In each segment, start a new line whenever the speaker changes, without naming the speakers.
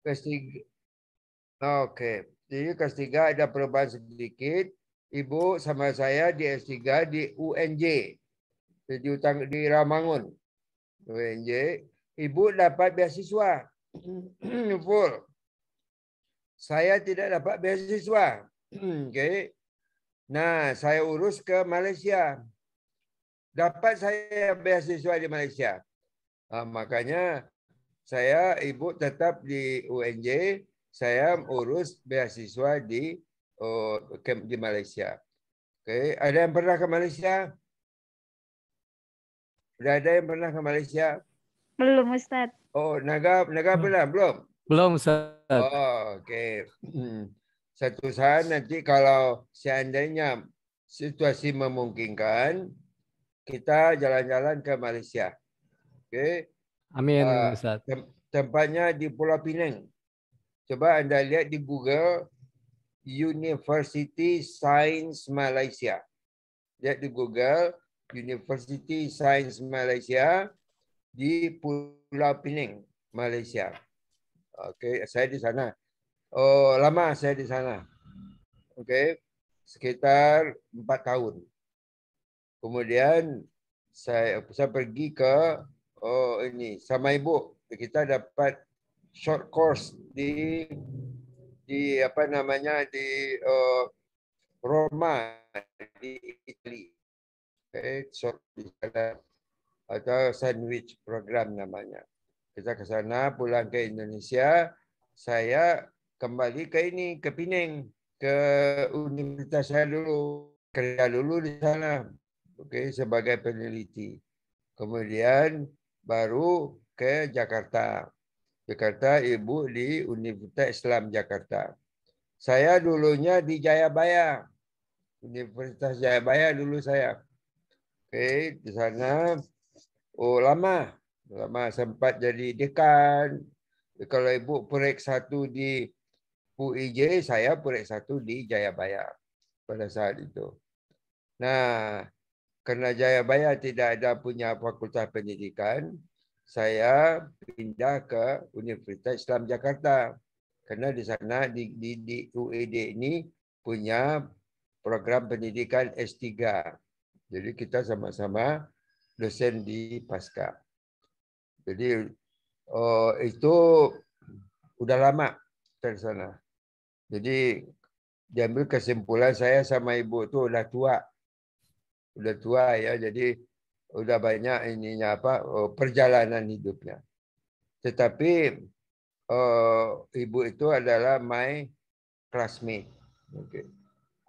Kelas 3. Oke. Jadi kelas 3 ada perubahan sedikit. Ibu sama saya di S3 di UNJ. Di Ramangun. UNJ. Ibu dapat beasiswa. Full. Saya tidak dapat beasiswa. Oke. Nah, saya urus ke Malaysia. Dapat saya beasiswa di Malaysia. Makanya ibu tetap di UNJ, saya urus beasiswa di Malaysia. Oke, ada yang pernah ke Malaysia? Sudah ada yang pernah ke Malaysia?
Belum, Ustadz.
Oh, Naga pernah belum?
Belum, Ustaz.
Oh, oke. Satu saat nanti kalau seandainya situasi memungkinkan, kita jalan-jalan ke Malaysia. Oke.
Amin, Ustaz.
Tempatnya di Pulau Pinang. Coba Anda lihat di Google University Science Malaysia. Lihat di Google University Science Malaysia di Pulau Pinang, Malaysia. Oke, saya di sana. Oh, lama saya di sana. Oke, sekitar 4 tahun. Kemudian saya pergi ke sama ibu. Kita dapat short course di Roma di Italia. Short di sana atau sandwich program namanya. Kita ke sana, pulang ke Indonesia, saya kembali ke Penang, ke universitas saya dulu, kerja dulu di sana. Oke, sebagai peneliti. Kemudian baru ke Jakarta. Jakarta, ibu di Universitas Islam Jakarta. Saya dulunya di Jayabaya. Universitas Jayabaya dulu saya. Oke, di sana lama sempat jadi dekan. Kalau ibu proyek 1 di UIJ, saya proyek 1 di Jayabaya pada saat itu. Nah, karena Jayabaya tidak ada punya fakultas pendidikan, saya pindah ke Universitas Islam Jakarta. Karena di sana di UID ini punya program pendidikan S3. Jadi kita sama-sama dosen di Pasca. Jadi itu udah lama dari sana. Jadi diambil kesimpulan saya sama ibu itu udah tua ya. Jadi udah banyak perjalanan hidupnya. Tetapi ibu itu adalah my classmate. Okay.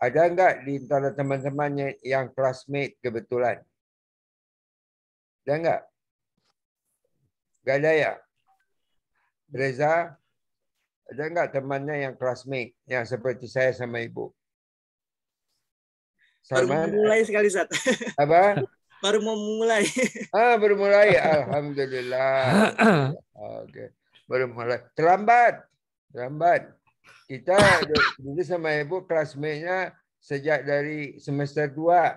Ada enggak di antara teman-temannya yang classmate kebetulan? Ada enggak? Enggak ada ya? Reza, ada enggak temannya yang classmate yang seperti saya sama ibu?
Baru mulai sekali, Zat.
Apa?
Baru mau mulai.
Baru mulai. Alhamdulillah. Oke. Baru mulai. Terlambat. Kita dulu sama ibu classmate-nya sejak dari semester 2.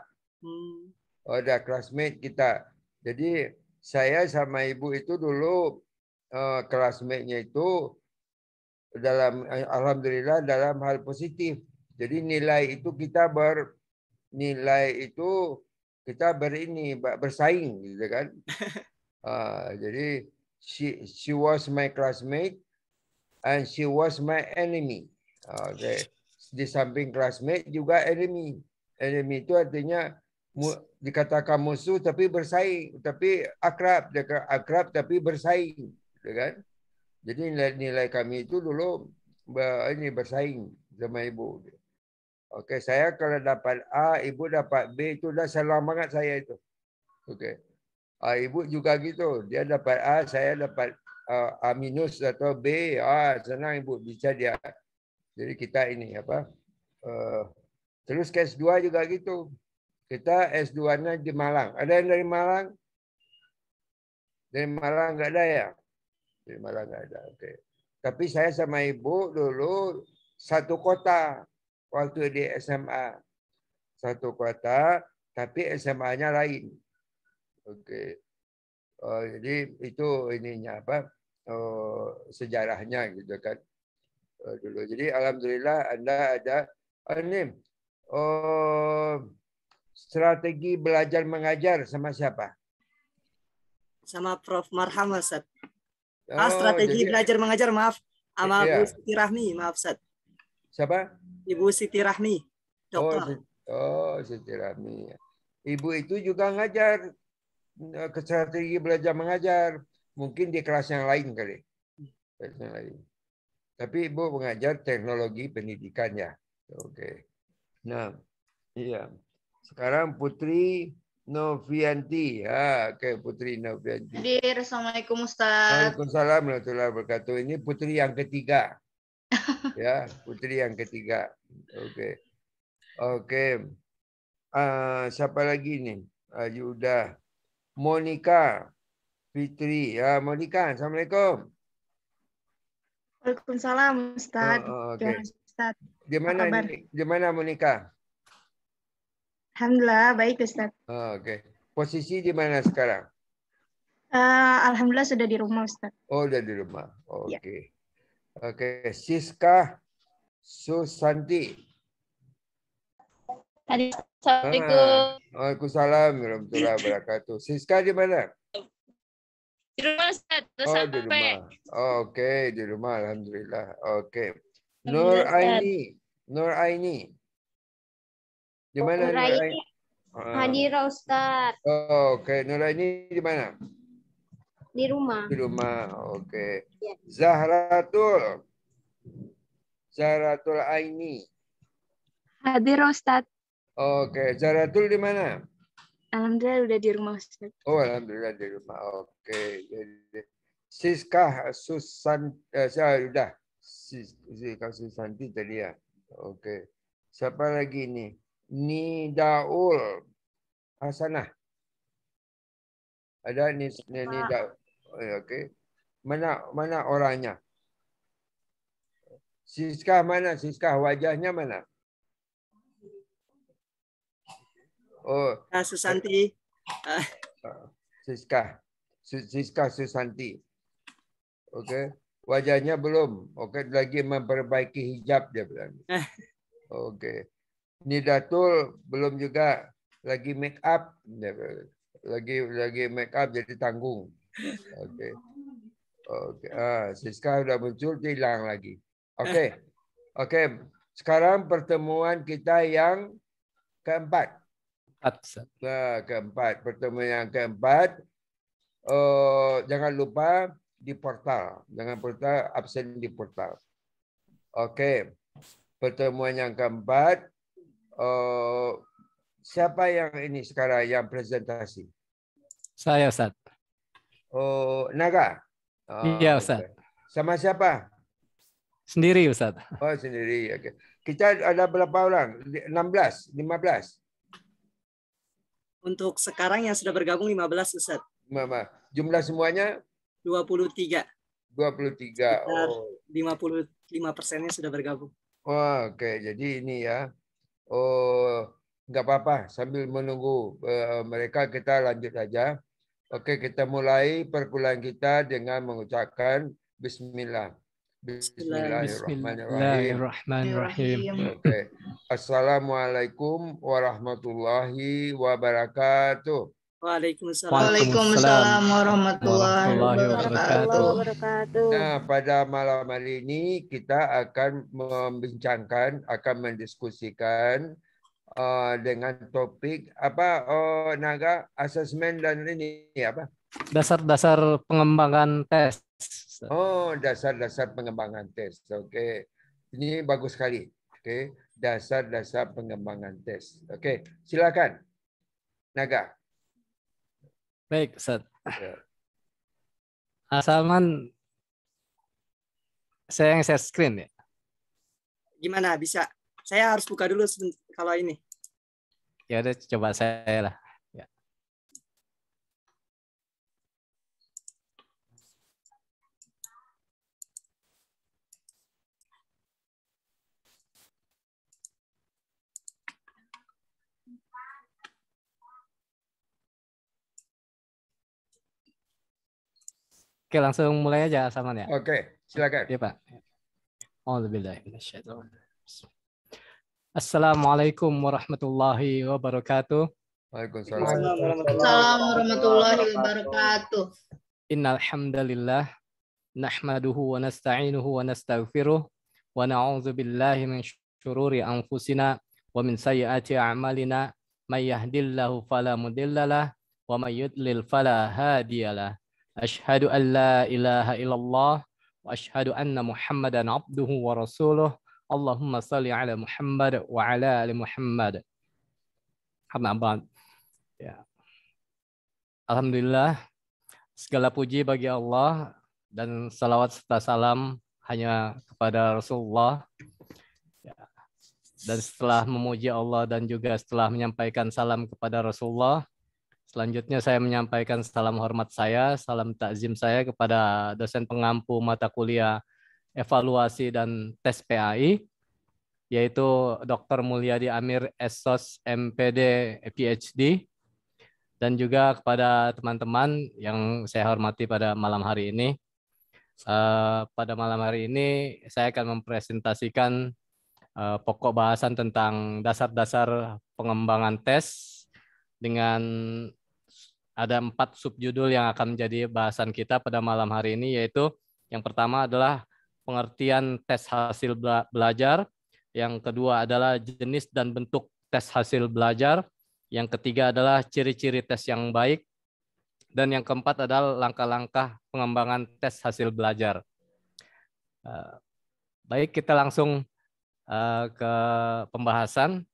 Ada classmate kita. Jadi saya sama ibu itu dulu classmate-nya itu alhamdulillah dalam hal positif. Jadi nilai itu kita bersaing gitu kan. Jadi she was my classmate and she was my enemy. Okay. Di samping classmate juga enemy. Enemy itu artinya dikatakan musuh tapi bersaing, tapi akrab tapi bersaing, gitu kan? Jadi nilai kami itu dulu bersaing sama ibu. Oke, saya kalau dapat A, ibu dapat B, itu udah senang banget saya itu. Oke. Ibu juga gitu, dia dapat A, saya dapat A minus atau B, senang ibu bisa dia. Jadi kita ini terus ke S2 juga gitu. Kita S2-nya di Malang. Ada yang dari Malang? Dari Malang nggak ada ya? Dari Malang nggak ada. Oke. Tapi saya sama ibu dulu satu kota waktu di SMA. Satu kota, tapi SMA-nya lain. Oke. Jadi itu ininya apa? sejarahnya gitu kan dulu. Jadi alhamdulillah Anda ada ini strategi belajar mengajar sama siapa?
Sama Prof. Marham, Ustaz.
jadi
Strategi belajar mengajar, maaf. Sama
iya.
Bu Siti Rahmi, maaf, Ustaz.
Siapa?
Ibu Siti Rahmi, dokter.
Siti Rahmi. Ibu itu juga ngajar ke strategi belajar mengajar. Mungkin di kelas yang lain kali. Kelas yang lain. Tapi Ibu mengajar teknologi pendidikan ya. Oke. Nah, iya. Sekarang Putri Novianti. Oke, Putri Novianti.
Hadir, Assalamualaikum Ustaz.
Waalaikumsalam warahmatullahi wabarakatuh. Ini Putri yang ketiga. Ya, Putri yang ketiga. Oke. Oke. Siapa lagi nih? Udah. Monica Fitri. Ya, Monica. Assalamualaikum.
Waalaikumsalam Ustaz.
Oke.
Ustaz.
Di mana
kabar?
ini? Di mana Monica?
Alhamdulillah baik Ustaz.
Oke. Posisi di mana sekarang?
Alhamdulillah sudah di rumah Ustaz.
Oh, udah di rumah.
Ya.
Oke. Oke. Siska Susanti.
Assalamualaikum.
Waalaikumsalam warahmatullahi wabarakatuh. Siska di mana?
Di rumah Ustaz, udah
Oh, di
sampai.
rumah. Oke, di rumah. Alhamdulillah. Oke. Nur
Alhamdulillah, Ustaz.
Aini. Nur Aini. Di mana
Nur
Nur
Aini
Aini?
hadir Ustaz
Oke, Nur Aini di mana?
di rumah.
Di rumah. Oke.
Ya.
Zahratul. Zahratul Aini.
Hadir Ustaz.
Oke, Zahratul di mana?
Alhamdulillah udah di rumah Ustaz.
Oh, alhamdulillah di rumah. Oke. Jadi, Siska sudah. Siska Susanti tadi ya. Oke. Siapa lagi nih? Nidaul Hasanah. Ada Nidaul. Oke. Mana orangnya? Siska mana? Siska wajahnya mana? Oh,
Susanti.
Siska Susanti. Oke. Wajahnya belum. Oke, lagi memperbaiki hijab dia bilang. Oke. Nidatul belum juga, lagi make up. Lagi make up jadi tanggung. Oke. Oke. Siska udah muncul, hilang lagi. Oke. Oke. Sekarang pertemuan kita yang keempat. Keempat. Pertemuan yang keempat. Jangan lupa di portal. Jangan portal, absen di portal. Oke. Pertemuan yang keempat. Siapa yang ini sekarang yang presentasi?
Saya, Ustaz.
Naga?
Iya, Ustaz.
Okay. Sama siapa?
Sendiri, Ustaz.
Oh, sendiri. Okay. Kita ada berapa orang? 16? 15?
Untuk sekarang yang sudah bergabung 15, Ustaz.
Jumlah semuanya?
23.
23.
Sekitar 55%-nya sudah bergabung.
Oh, oke. Jadi ini ya. Nggak apa-apa. Sambil menunggu mereka, kita lanjut aja. Oke, kita mulai perkuliahan kita dengan mengucapkan Bismillah.
Bismillahirrahmanirrahim.
Oke. Assalamualaikum warahmatullahi wabarakatuh.
Waalaikumsalam
warahmatullahi wabarakatuh.
Nah, pada malam hari ini kita akan membincangkan, akan mendiskusikan dengan topik apa? Naga, asesmen dan ini apa?
Dasar-dasar pengembangan tes.
Oh, dasar-dasar pengembangan tes. Oke. Ini bagus sekali. Oke, dasar-dasar pengembangan tes. Oke, silakan. Naga.
Baik, Ustaz.
Ya.
Salman, saya yang share screen ya.
Gimana bisa? Saya harus buka dulu kalau ini.
Ya udah, coba saya lah. Ya. Oke, langsung mulai aja Salman ya.
Oke, silakan.
Iya, Pak. Assalamualaikum warahmatullahi wabarakatuh.
Waalaikumsalam.
Assalamualaikum warahmatullahi wabarakatuh.
Innal hamdalillah nahmaduhu wa nasta'inuhu wa nastaghfiruh wa na'udzu billahi min syururi anfusina wa min sayyiati a'malina may yahdihillahu fala mudhillalah wa may yudlil fala hadiyalah. Asyhadu an la ilaha illallah wa asyhadu anna Muhammadan abduhu wa rasuluh. Allahumma salli ala Muhammad wa ala ali Muhammad. Amma ba'd. Ya. Alhamdulillah, segala puji bagi Allah dan salawat serta salam hanya kepada Rasulullah. Ya. Dan setelah memuji Allah dan juga setelah menyampaikan salam kepada Rasulullah, selanjutnya saya menyampaikan salam hormat saya, salam takzim saya kepada dosen pengampu mata kuliah evaluasi dan tes PAI, yaitu Dr. Mulyadi Amir SOS MPD PhD, dan juga kepada teman-teman yang saya hormati pada malam hari ini. Pada malam hari ini saya akan mempresentasikan pokok bahasan tentang dasar-dasar pengembangan tes dengan ada 4 subjudul yang akan menjadi bahasan kita pada malam hari ini, yaitu yang pertama adalah pengertian tes hasil belajar, yang kedua adalah jenis dan bentuk tes hasil belajar, yang ketiga adalah ciri-ciri tes yang baik, dan yang keempat adalah langkah-langkah pengembangan tes hasil belajar. Baik, kita langsung ke pembahasan,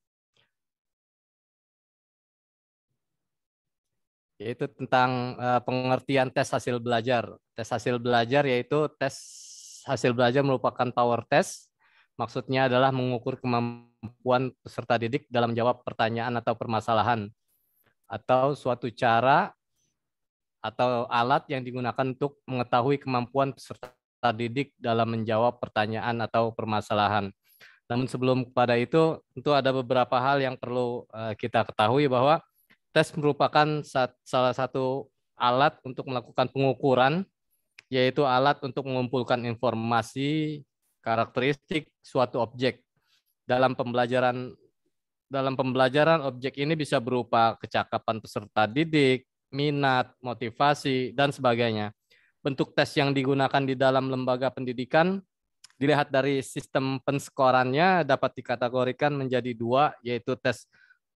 yaitu tentang pengertian tes hasil belajar. Tes hasil belajar yaitu tes hasil belajar merupakan power test. Maksudnya adalah mengukur kemampuan peserta didik dalam jawab pertanyaan atau permasalahan, atau suatu cara atau alat yang digunakan untuk mengetahui kemampuan peserta didik dalam menjawab pertanyaan atau permasalahan. Namun sebelum pada itu, tentu ada beberapa hal yang perlu kita ketahui, bahwa tes merupakan salah satu alat untuk melakukan pengukuran, yaitu alat untuk mengumpulkan informasi, karakteristik suatu objek. Dalam pembelajaran objek ini bisa berupa kecakapan peserta didik, minat, motivasi, dan sebagainya. Bentuk tes yang digunakan di dalam lembaga pendidikan dilihat dari sistem penskorannya dapat dikategorikan menjadi 2, yaitu tes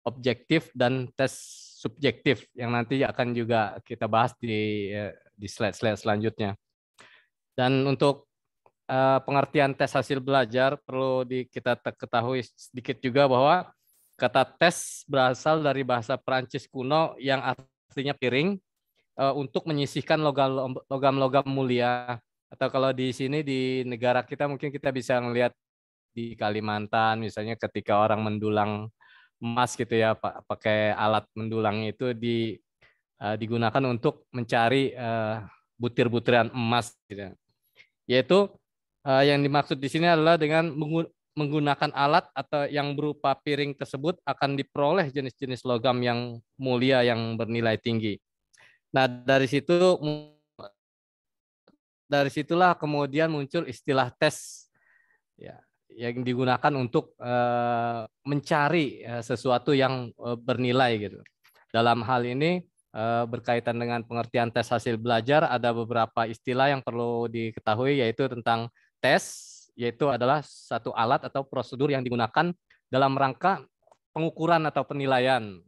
objektif dan tes subjektif, yang nanti akan juga kita bahas di slide-slide selanjutnya. Dan untuk pengertian tes hasil belajar perlu kita ketahui sedikit juga bahwa kata tes berasal dari bahasa Perancis kuno yang artinya piring, untuk menyisihkan logam-logam mulia. Atau kalau di sini di negara kita mungkin kita bisa melihat di Kalimantan misalnya, ketika orang mendulang emas gitu ya, pakai alat mendulang itu digunakan untuk mencari butir-butiran emas gitu. Yaitu yang dimaksud di sini adalah dengan menggunakan alat atau yang berupa piring tersebut akan diperoleh jenis-jenis logam yang mulia yang bernilai tinggi. Nah, dari situlah kemudian muncul istilah tes ya, yang digunakan untuk mencari sesuatu yang bernilai gitu. Dalam hal ini berkaitan dengan pengertian tes hasil belajar, ada beberapa istilah yang perlu diketahui, yaitu tentang tes, yaitu adalah satu alat atau prosedur yang digunakan dalam rangka pengukuran atau penilaian.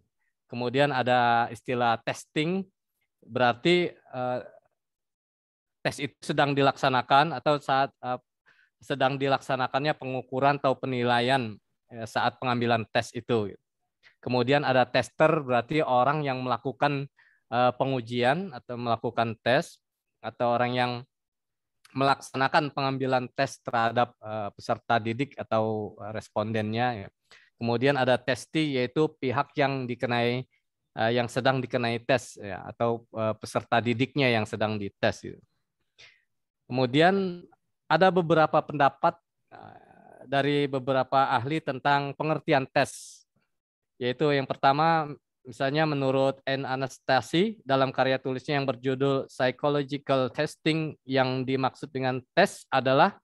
Kemudian ada istilah testing, berarti tes itu sedang dilaksanakan atau saat sedang dilaksanakannya pengukuran atau penilaian saat pengambilan tes itu. Kemudian ada tester, berarti orang yang melakukan pengujian atau melakukan tes, atau orang yang melaksanakan pengambilan tes terhadap peserta didik atau respondennya. Kemudian ada testi, yaitu pihak yang dikenai yang sedang dikenai tes ya, atau peserta didiknya yang sedang dites. Kemudian ada beberapa pendapat dari beberapa ahli tentang pengertian tes, yaitu yang pertama Misalnya menurut N. Anastasi dalam karya tulisnya yang berjudul Psychological Testing, yang dimaksud dengan tes adalah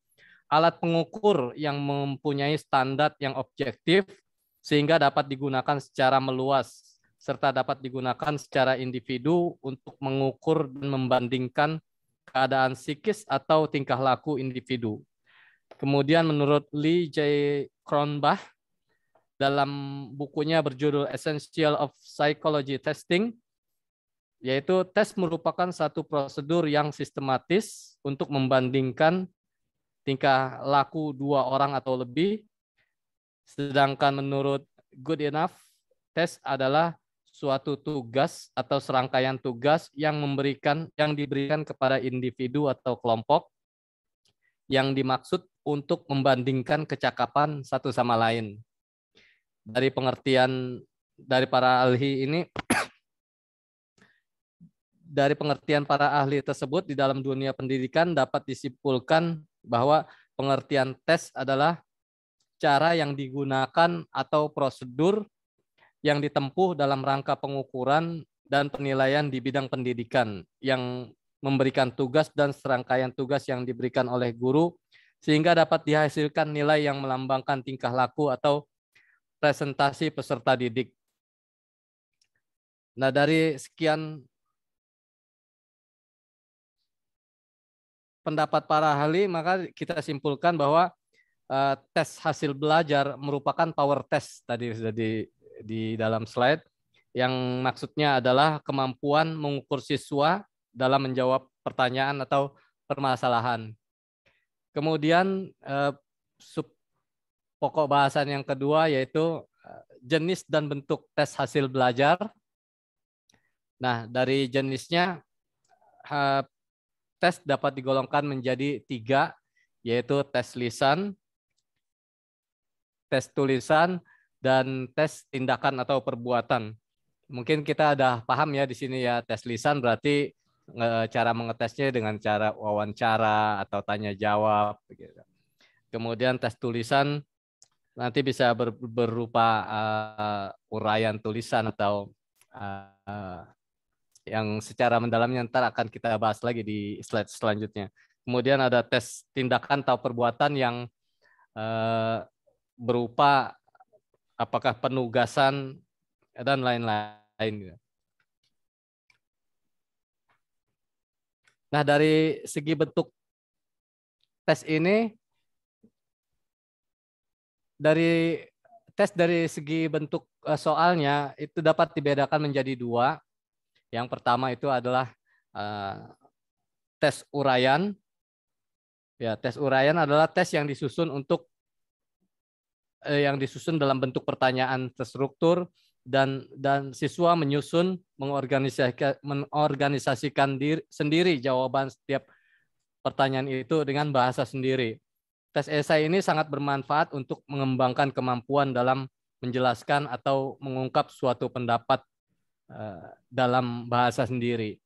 alat pengukur yang mempunyai standar yang objektif sehingga dapat digunakan secara meluas serta dapat digunakan secara individu untuk mengukur dan membandingkan keadaan psikis atau tingkah laku individu. Kemudian menurut Lee J. Cronbach dalam bukunya berjudul Essential of Psychology Testing, yaitu tes merupakan satu prosedur yang sistematis untuk membandingkan tingkah laku dua orang atau lebih. Sedangkan menurut Goodenough, tes adalah suatu tugas atau serangkaian tugas yang diberikan kepada individu atau kelompok yang dimaksud untuk membandingkan kecakapan satu sama lain. Dari pengertian dari para ahli ini, dari pengertian para ahli tersebut di dalam dunia pendidikan dapat disimpulkan bahwa pengertian tes adalah cara yang digunakan atau prosedur yang ditempuh dalam rangka pengukuran dan penilaian di bidang pendidikan yang memberikan tugas dan serangkaian tugas yang diberikan oleh guru sehingga dapat dihasilkan nilai yang melambangkan tingkah laku atau presentasi peserta didik. Nah, dari sekian pendapat para ahli, maka kita simpulkan bahwa tes hasil belajar merupakan power test tadi sudah di dalam slide, yang maksudnya adalah kemampuan mengukur siswa dalam menjawab pertanyaan atau permasalahan. Kemudian pokok bahasan yang kedua yaitu jenis dan bentuk tes hasil belajar. Nah, dari jenisnya tes dapat digolongkan menjadi 3, yaitu tes lisan, tes tulisan, dan tes tindakan atau perbuatan. Mungkin kita ada paham ya di sini ya, tes lisan berarti cara mengetesnya dengan cara wawancara atau tanya jawab. Kemudian tes tulisan nanti bisa berupa uraian tulisan atau yang secara mendalamnya ntar akan kita bahas lagi di slide selanjutnya. Kemudian ada tes tindakan atau perbuatan yang berupa apakah penugasan dan lain-lain. Nah, dari segi bentuk tes ini, dari segi bentuk soalnya itu dapat dibedakan menjadi 2. Yang pertama itu adalah tes uraian. Ya, tes uraian adalah tes yang disusun dalam bentuk pertanyaan terstruktur dan siswa menyusun mengorganisasikan sendiri jawaban setiap pertanyaan itu dengan bahasa sendiri. Tes esai ini sangat bermanfaat untuk mengembangkan kemampuan dalam menjelaskan atau mengungkap suatu pendapat dalam bahasa sendiri.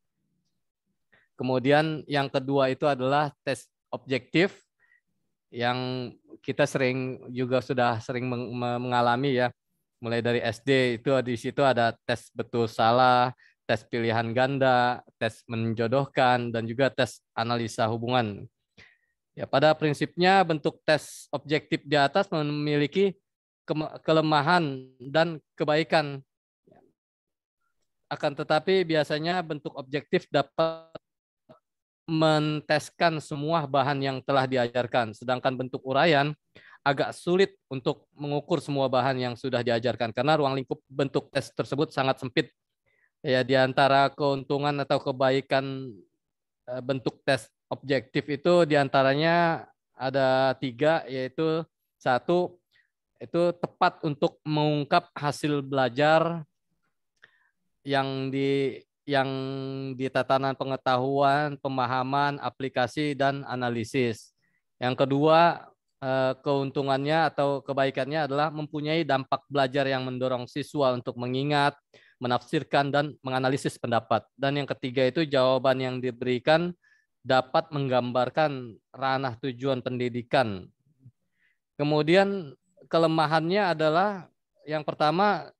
Kemudian yang kedua itu adalah tes objektif yang kita sudah sering mengalami ya. Mulai dari SD itu di situ ada tes betul salah, tes pilihan ganda, tes menjodohkan, dan juga tes analisa hubungan. Ya, pada prinsipnya bentuk tes objektif di atas memiliki kelemahan dan kebaikan. Akan tetapi biasanya bentuk objektif dapat menteskan semua bahan yang telah diajarkan, sedangkan bentuk uraian agak sulit untuk mengukur semua bahan yang sudah diajarkan karena ruang lingkup bentuk tes tersebut sangat sempit. Ya, di antara keuntungan atau kebaikan bentuk tes objektif itu diantaranya ada 3, yaitu 1, itu tepat untuk mengungkap hasil belajar yang di tatanan pengetahuan, pemahaman, aplikasi, dan analisis. Yang kedua, keuntungannya atau kebaikannya adalah mempunyai dampak belajar yang mendorong siswa untuk mengingat, menafsirkan, dan menganalisis pendapat. Dan yang ketiga itu jawaban yang diberikan dapat menggambarkan ranah tujuan pendidikan. Kemudian kelemahannya adalah yang pertama,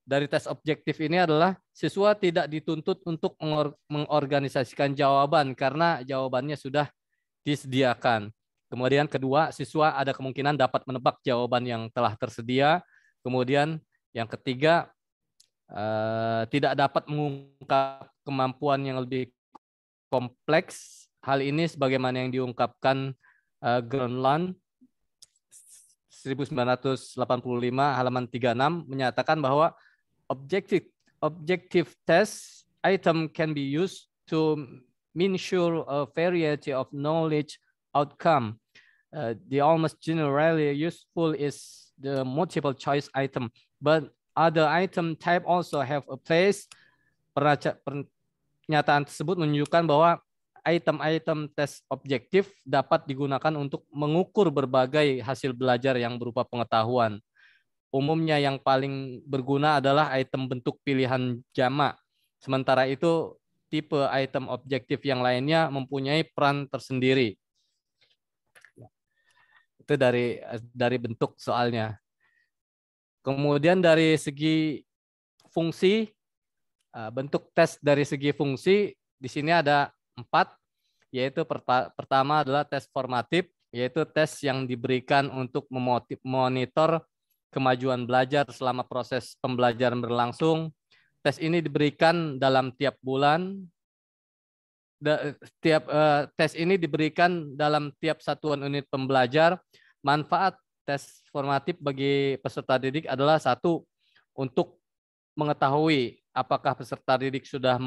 dari tes objektif ini adalah siswa tidak dituntut untuk mengorganisasikan jawaban karena jawabannya sudah disediakan. Kemudian kedua, siswa ada kemungkinan dapat menebak jawaban yang telah tersedia. Kemudian yang ketiga, tidak dapat mengungkap kemampuan yang lebih kompleks. Hal ini sebagaimana yang diungkapkan Grönland 1985 halaman 36 menyatakan bahwa objective test item can be used to measure a variety of knowledge outcome. The almost generally useful is the multiple choice item, but other item type also have a place. Pernyataan tersebut menunjukkan bahwa item-item tes objektif dapat digunakan untuk mengukur berbagai hasil belajar yang berupa pengetahuan. Umumnya yang paling berguna adalah item bentuk pilihan jamak. Sementara itu, tipe item objektif yang lainnya mempunyai peran tersendiri. Itu dari bentuk soalnya. Kemudian dari segi fungsi, bentuk tes dari segi fungsi, di sini ada 4, yaitu pertama adalah tes formatif, yaitu tes yang diberikan untuk memonitor kemajuan belajar selama proses pembelajaran berlangsung. Tes ini diberikan dalam tiap bulan. Tes ini diberikan dalam tiap satuan unit pembelajar. Manfaat tes formatif bagi peserta didik adalah satu, untuk mengetahui apakah peserta didik sudah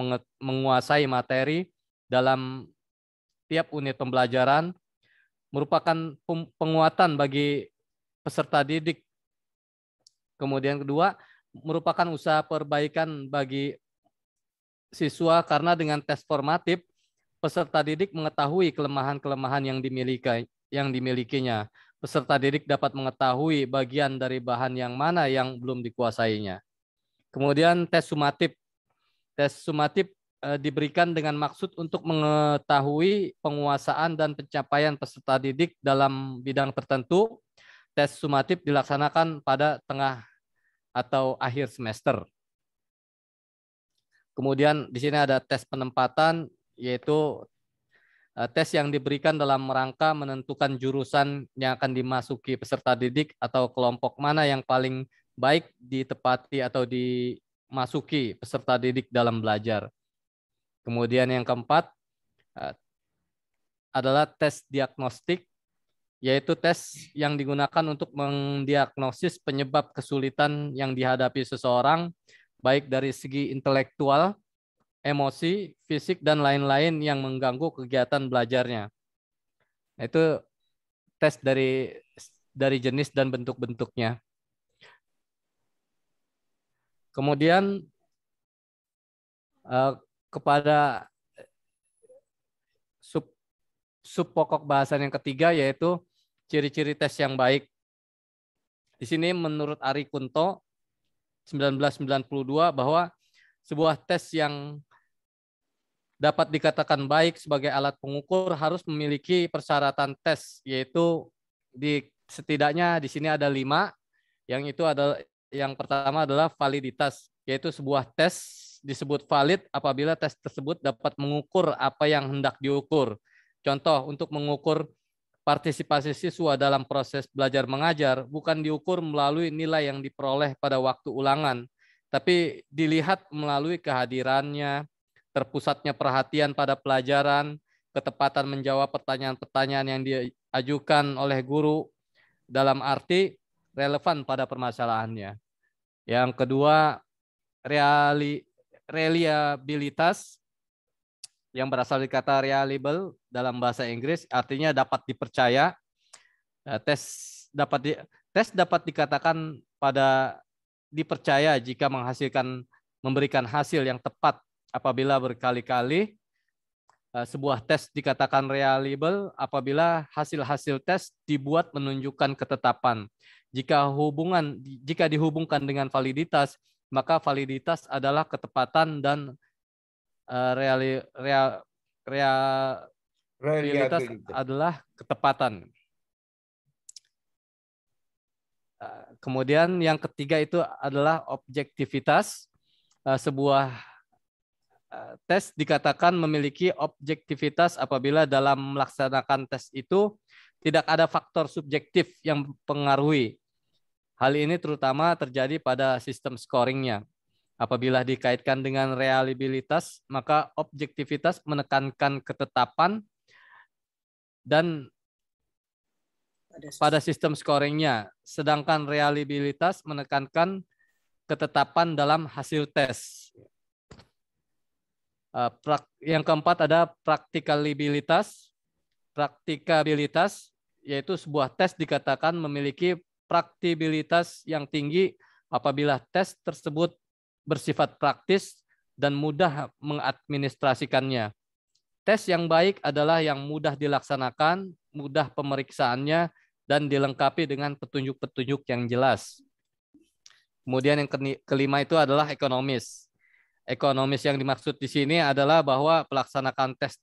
menguasai materi dalam tiap unit pembelajaran, merupakan penguatan bagi peserta didik. Kemudian kedua, merupakan usaha perbaikan bagi siswa karena dengan tes formatif, peserta didik mengetahui kelemahan-kelemahan yang dimilikinya. Peserta didik dapat mengetahui bagian dari bahan yang mana yang belum dikuasainya. Kemudian tes sumatif. Tes sumatif diberikan dengan maksud untuk mengetahui penguasaan dan pencapaian peserta didik dalam bidang tertentu. Tes sumatif dilaksanakan pada tengah atau akhir semester. Kemudian di sini ada tes penempatan, yaitu tes yang diberikan dalam rangka menentukan jurusan yang akan dimasuki peserta didik atau kelompok mana yang paling baik ditepati atau dimasuki peserta didik dalam belajar. Kemudian yang keempat adalah tes diagnostik, yaitu tes yang digunakan untuk mendiagnosis penyebab kesulitan yang dihadapi seseorang, baik dari segi intelektual, emosi, fisik, dan lain-lain yang mengganggu kegiatan belajarnya. Itu tes dari jenis dan bentuk-bentuknya. Kemudian kepada sub pokok bahasan yang ketiga, yaitu ciri-ciri tes yang baik. Di sini menurut Ari Kunto 1992 bahwa sebuah tes yang dapat dikatakan baik sebagai alat pengukur harus memiliki persyaratan tes, yaitu setidaknya di sini ada 5. Yang itu adalah, yang pertama adalah validitas, yaitu sebuah tes disebut valid apabila tes tersebut dapat mengukur apa yang hendak diukur. Contoh, untuk mengukur partisipasi siswa dalam proses belajar mengajar bukan diukur melalui nilai yang diperoleh pada waktu ulangan, tapi dilihat melalui kehadirannya, terpusatnya perhatian pada pelajaran, ketepatan menjawab pertanyaan-pertanyaan yang diajukan oleh guru dalam arti relevan pada permasalahannya. Yang kedua, reliabilitas, yang berasal dari kata reliable dalam bahasa Inggris, artinya dapat dipercaya. Tes dapat dikatakan pada dipercaya jika memberikan hasil yang tepat apabila berkali-kali. Sebuah tes dikatakan reliable apabila hasil-hasil tes dibuat menunjukkan ketetapan. Jika dihubungkan dengan validitas, maka validitas adalah ketepatan dan reliabilitas adalah ketepatan. Kemudian yang ketiga itu adalah objektivitas. Sebuah tes dikatakan memiliki objektivitas apabila dalam melaksanakan tes itu tidak ada faktor subjektif yang mempengaruhi. Hal ini terutama terjadi pada sistem scoringnya. Apabila dikaitkan dengan reliabilitas, maka objektivitas menekankan ketetapan dan pada sistem scoringnya, sedangkan reliabilitas menekankan ketetapan dalam hasil tes. Yang keempat ada praktikabilitas. Praktikabilitas yaitu sebuah tes dikatakan memiliki praktikabilitas yang tinggi apabila tes tersebut bersifat praktis dan mudah mengadministrasikannya. Tes yang baik adalah yang mudah dilaksanakan, mudah pemeriksaannya, dan dilengkapi dengan petunjuk-petunjuk yang jelas. Kemudian yang kelima itu adalah ekonomis. Ekonomis yang dimaksud di sini adalah bahwa pelaksanaan tes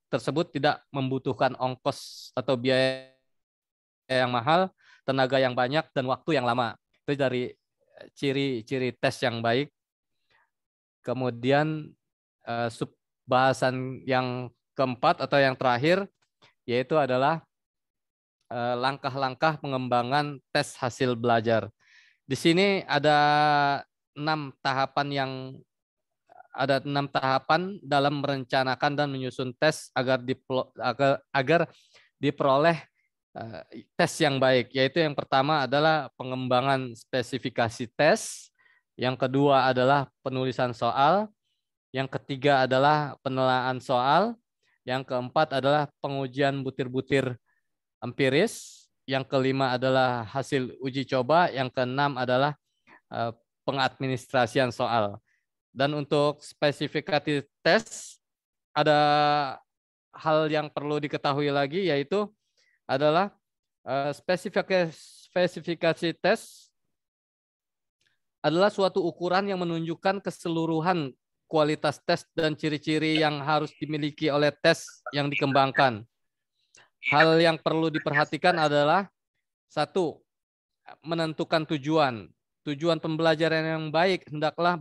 tersebut tidak membutuhkan ongkos atau biaya yang mahal, tenaga yang banyak, dan waktu yang lama. Itu dari ciri-ciri tes yang baik. Kemudian bahasan yang keempat atau yang terakhir yaitu adalah langkah-langkah pengembangan tes hasil belajar. Di sini ada 6 tahapan dalam merencanakan dan menyusun tes agar diperoleh tes yang baik, yaitu yang pertama adalah pengembangan spesifikasi tes, yang kedua adalah penulisan soal, yang ketiga adalah penelaahan soal, yang keempat adalah pengujian butir-butir empiris, yang kelima adalah hasil uji coba, yang keenam adalah pengadministrasian soal. Dan untuk spesifikasi tes ada hal yang perlu diketahui lagi, yaitu adalah spesifikasi tes adalah suatu ukuran yang menunjukkan keseluruhan kualitas tes dan ciri-ciri yang harus dimiliki oleh tes yang dikembangkan. Hal yang perlu diperhatikan adalah 1. Menentukan tujuan. Tujuan pembelajaran yang baik hendaklah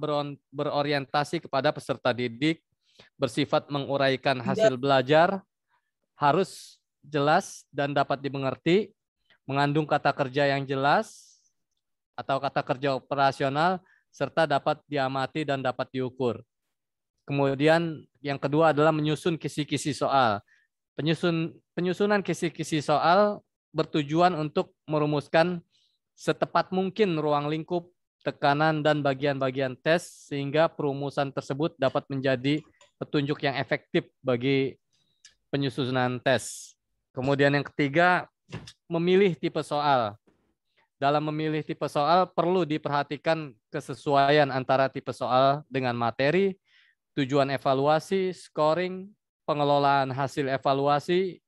berorientasi kepada peserta didik, bersifat menguraikan hasil belajar, harus jelas dan dapat dimengerti, mengandung kata kerja yang jelas atau kata kerja operasional, serta dapat diamati dan dapat diukur. Kemudian yang kedua adalah menyusun kisi-kisi soal. Penyusunan kisi-kisi soal bertujuan untuk merumuskan setepat mungkin ruang lingkup, tekanan, dan bagian-bagian tes sehingga perumusan tersebut dapat menjadi petunjuk yang efektif bagi penyusunan tes. Kemudian yang ketiga, memilih tipe soal. Dalam memilih tipe soal perlu diperhatikan kesesuaian antara tipe soal dengan materi, tujuan evaluasi, scoring, pengelolaan hasil evaluasi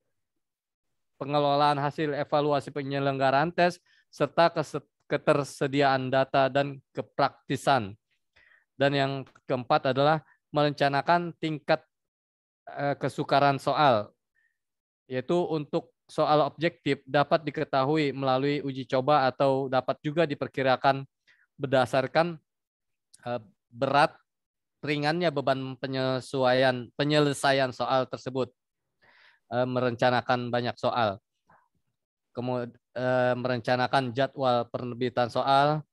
penyelenggaraan tes, serta ketersediaan data dan kepraktisan. Dan yang keempat adalah merencanakan tingkat kesukaran soal, yaitu untuk soal objektif dapat diketahui melalui uji coba atau dapat juga diperkirakan berdasarkan berat ringannya beban penyelesaian soal tersebut. Merencanakan banyak soal. Kemudian merencanakan jadwal penerbitan soal.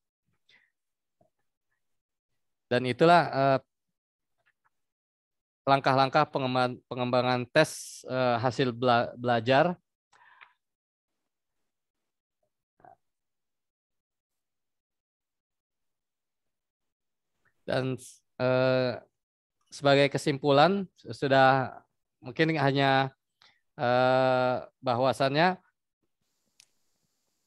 Dan itulah langkah-langkah pengembangan tes hasil belajar. Dan sebagai kesimpulan, sudah mungkin hanya bahwasannya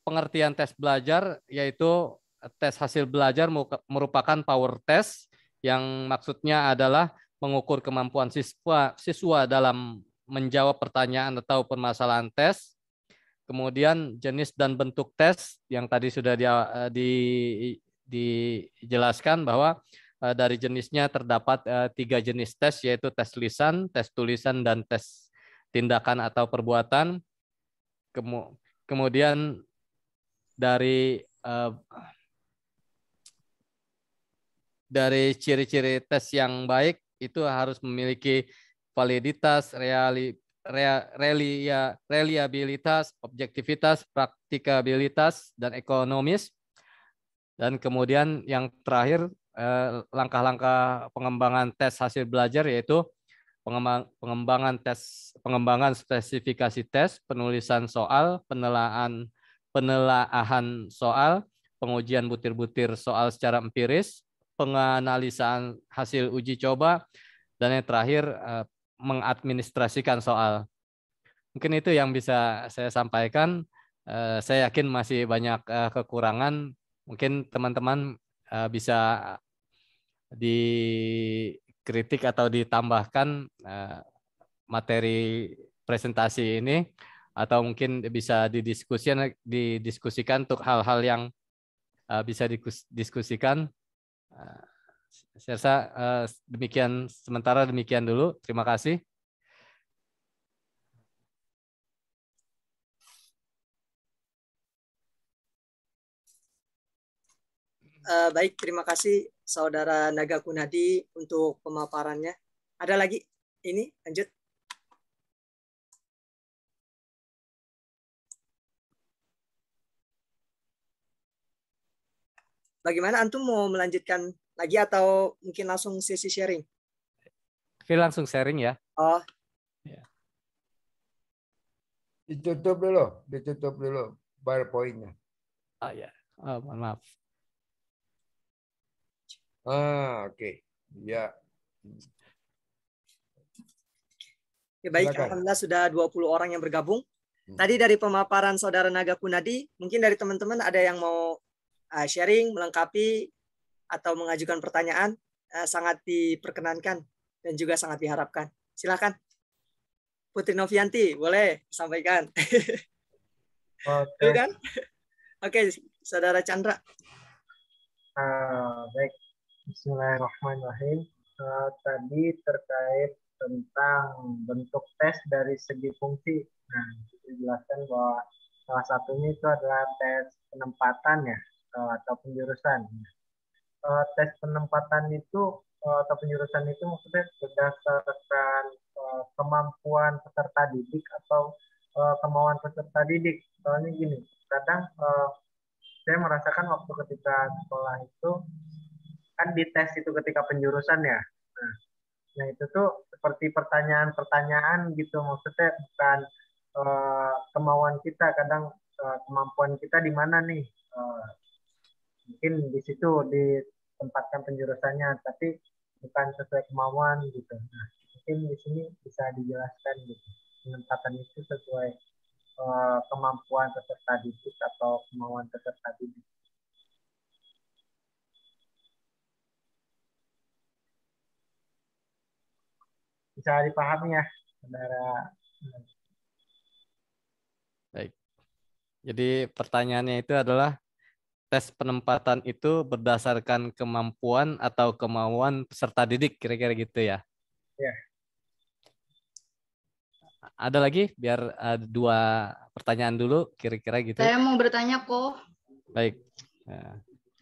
pengertian tes belajar yaitu tes hasil belajar merupakan power test yang maksudnya adalah mengukur kemampuan siswa dalam menjawab pertanyaan atau permasalahan tes. Kemudian jenis dan bentuk tes yang tadi sudah dijelaskan bahwa dari jenisnya terdapat 3 jenis tes, yaitu tes lisan, tes tulisan, dan tes tindakan atau perbuatan. Kemudian dari dari ciri-ciri tes yang baik itu harus memiliki validitas, reliabilitas, objektivitas, praktikabilitas, dan ekonomis. Dan kemudian yang terakhir langkah-langkah pengembangan tes hasil belajar yaitu pengembangan spesifikasi tes, penulisan soal, penelaahan soal, pengujian butir-butir soal secara empiris, penganalisaan hasil uji coba, dan yang terakhir mengadministrasikan soal. Mungkin itu yang bisa saya sampaikan. Saya yakin masih banyak kekurangan. Mungkin teman-teman bisa dikritik atau ditambahkan materi presentasi ini, atau mungkin bisa didiskusikan untuk hal-hal yang bisa didiskusikan. Saya rasa sementara demikian dulu. Terima kasih.
Baik, terima kasih Saudara Naga Kunadi untuk pemaparannya. Ada lagi? Ini lanjut. Bagaimana Antum mau melanjutkan lagi atau mungkin langsung sesi sharing?
Oke, langsung sharing ya.
Oh.
Ya.
Ditutup dulu PowerPoint-nya.
Oh ya, mohon maaf.
Oke. Ya.
Ya, baik,
Silakan.
alhamdulillah sudah 20 orang yang bergabung. Tadi dari pemaparan Saudara Naga Kunadi, mungkin dari teman-teman ada yang mau sharing, melengkapi, atau mengajukan pertanyaan, sangat diperkenankan dan juga sangat diharapkan. Silakan. Putri Novianti, boleh sampaikan.
Oke.
Kan? Oke, Saudara Chandra.
Baik, Bismillahirrahmanirrahim. Tadi terkait tentang bentuk tes dari segi fungsi. Nah, dijelaskan bahwa salah satunya itu adalah tes penempatan ya, atau penjurusan. Tes penempatan itu atau penjurusan itu maksudnya berdasarkan kemampuan peserta didik atau kemauan peserta didik. Soalnya gini, kadang saya merasakan waktu ketika sekolah itu kan dites itu ketika penjurusan ya. Nah itu tuh seperti pertanyaan-pertanyaan gitu, maksudnya bukan kemauan kita, kadang kemampuan kita di mana nih. Mungkin di situ ditempatkan penjurusannya, tapi bukan sesuai kemauan gitu. Nah, mungkin di sini bisa dijelaskan gitu. Penempatan itu sesuai kemampuan peserta didik atau kemauan peserta didik. Bisa dipahami ya, saudara.
Baik. Jadi pertanyaannya itu adalah tes penempatan itu berdasarkan kemampuan atau kemauan peserta didik, kira-kira gitu ya.
Ya.
Ada lagi biar dua pertanyaan dulu kira-kira gitu.
Saya mau bertanya kok.
Baik.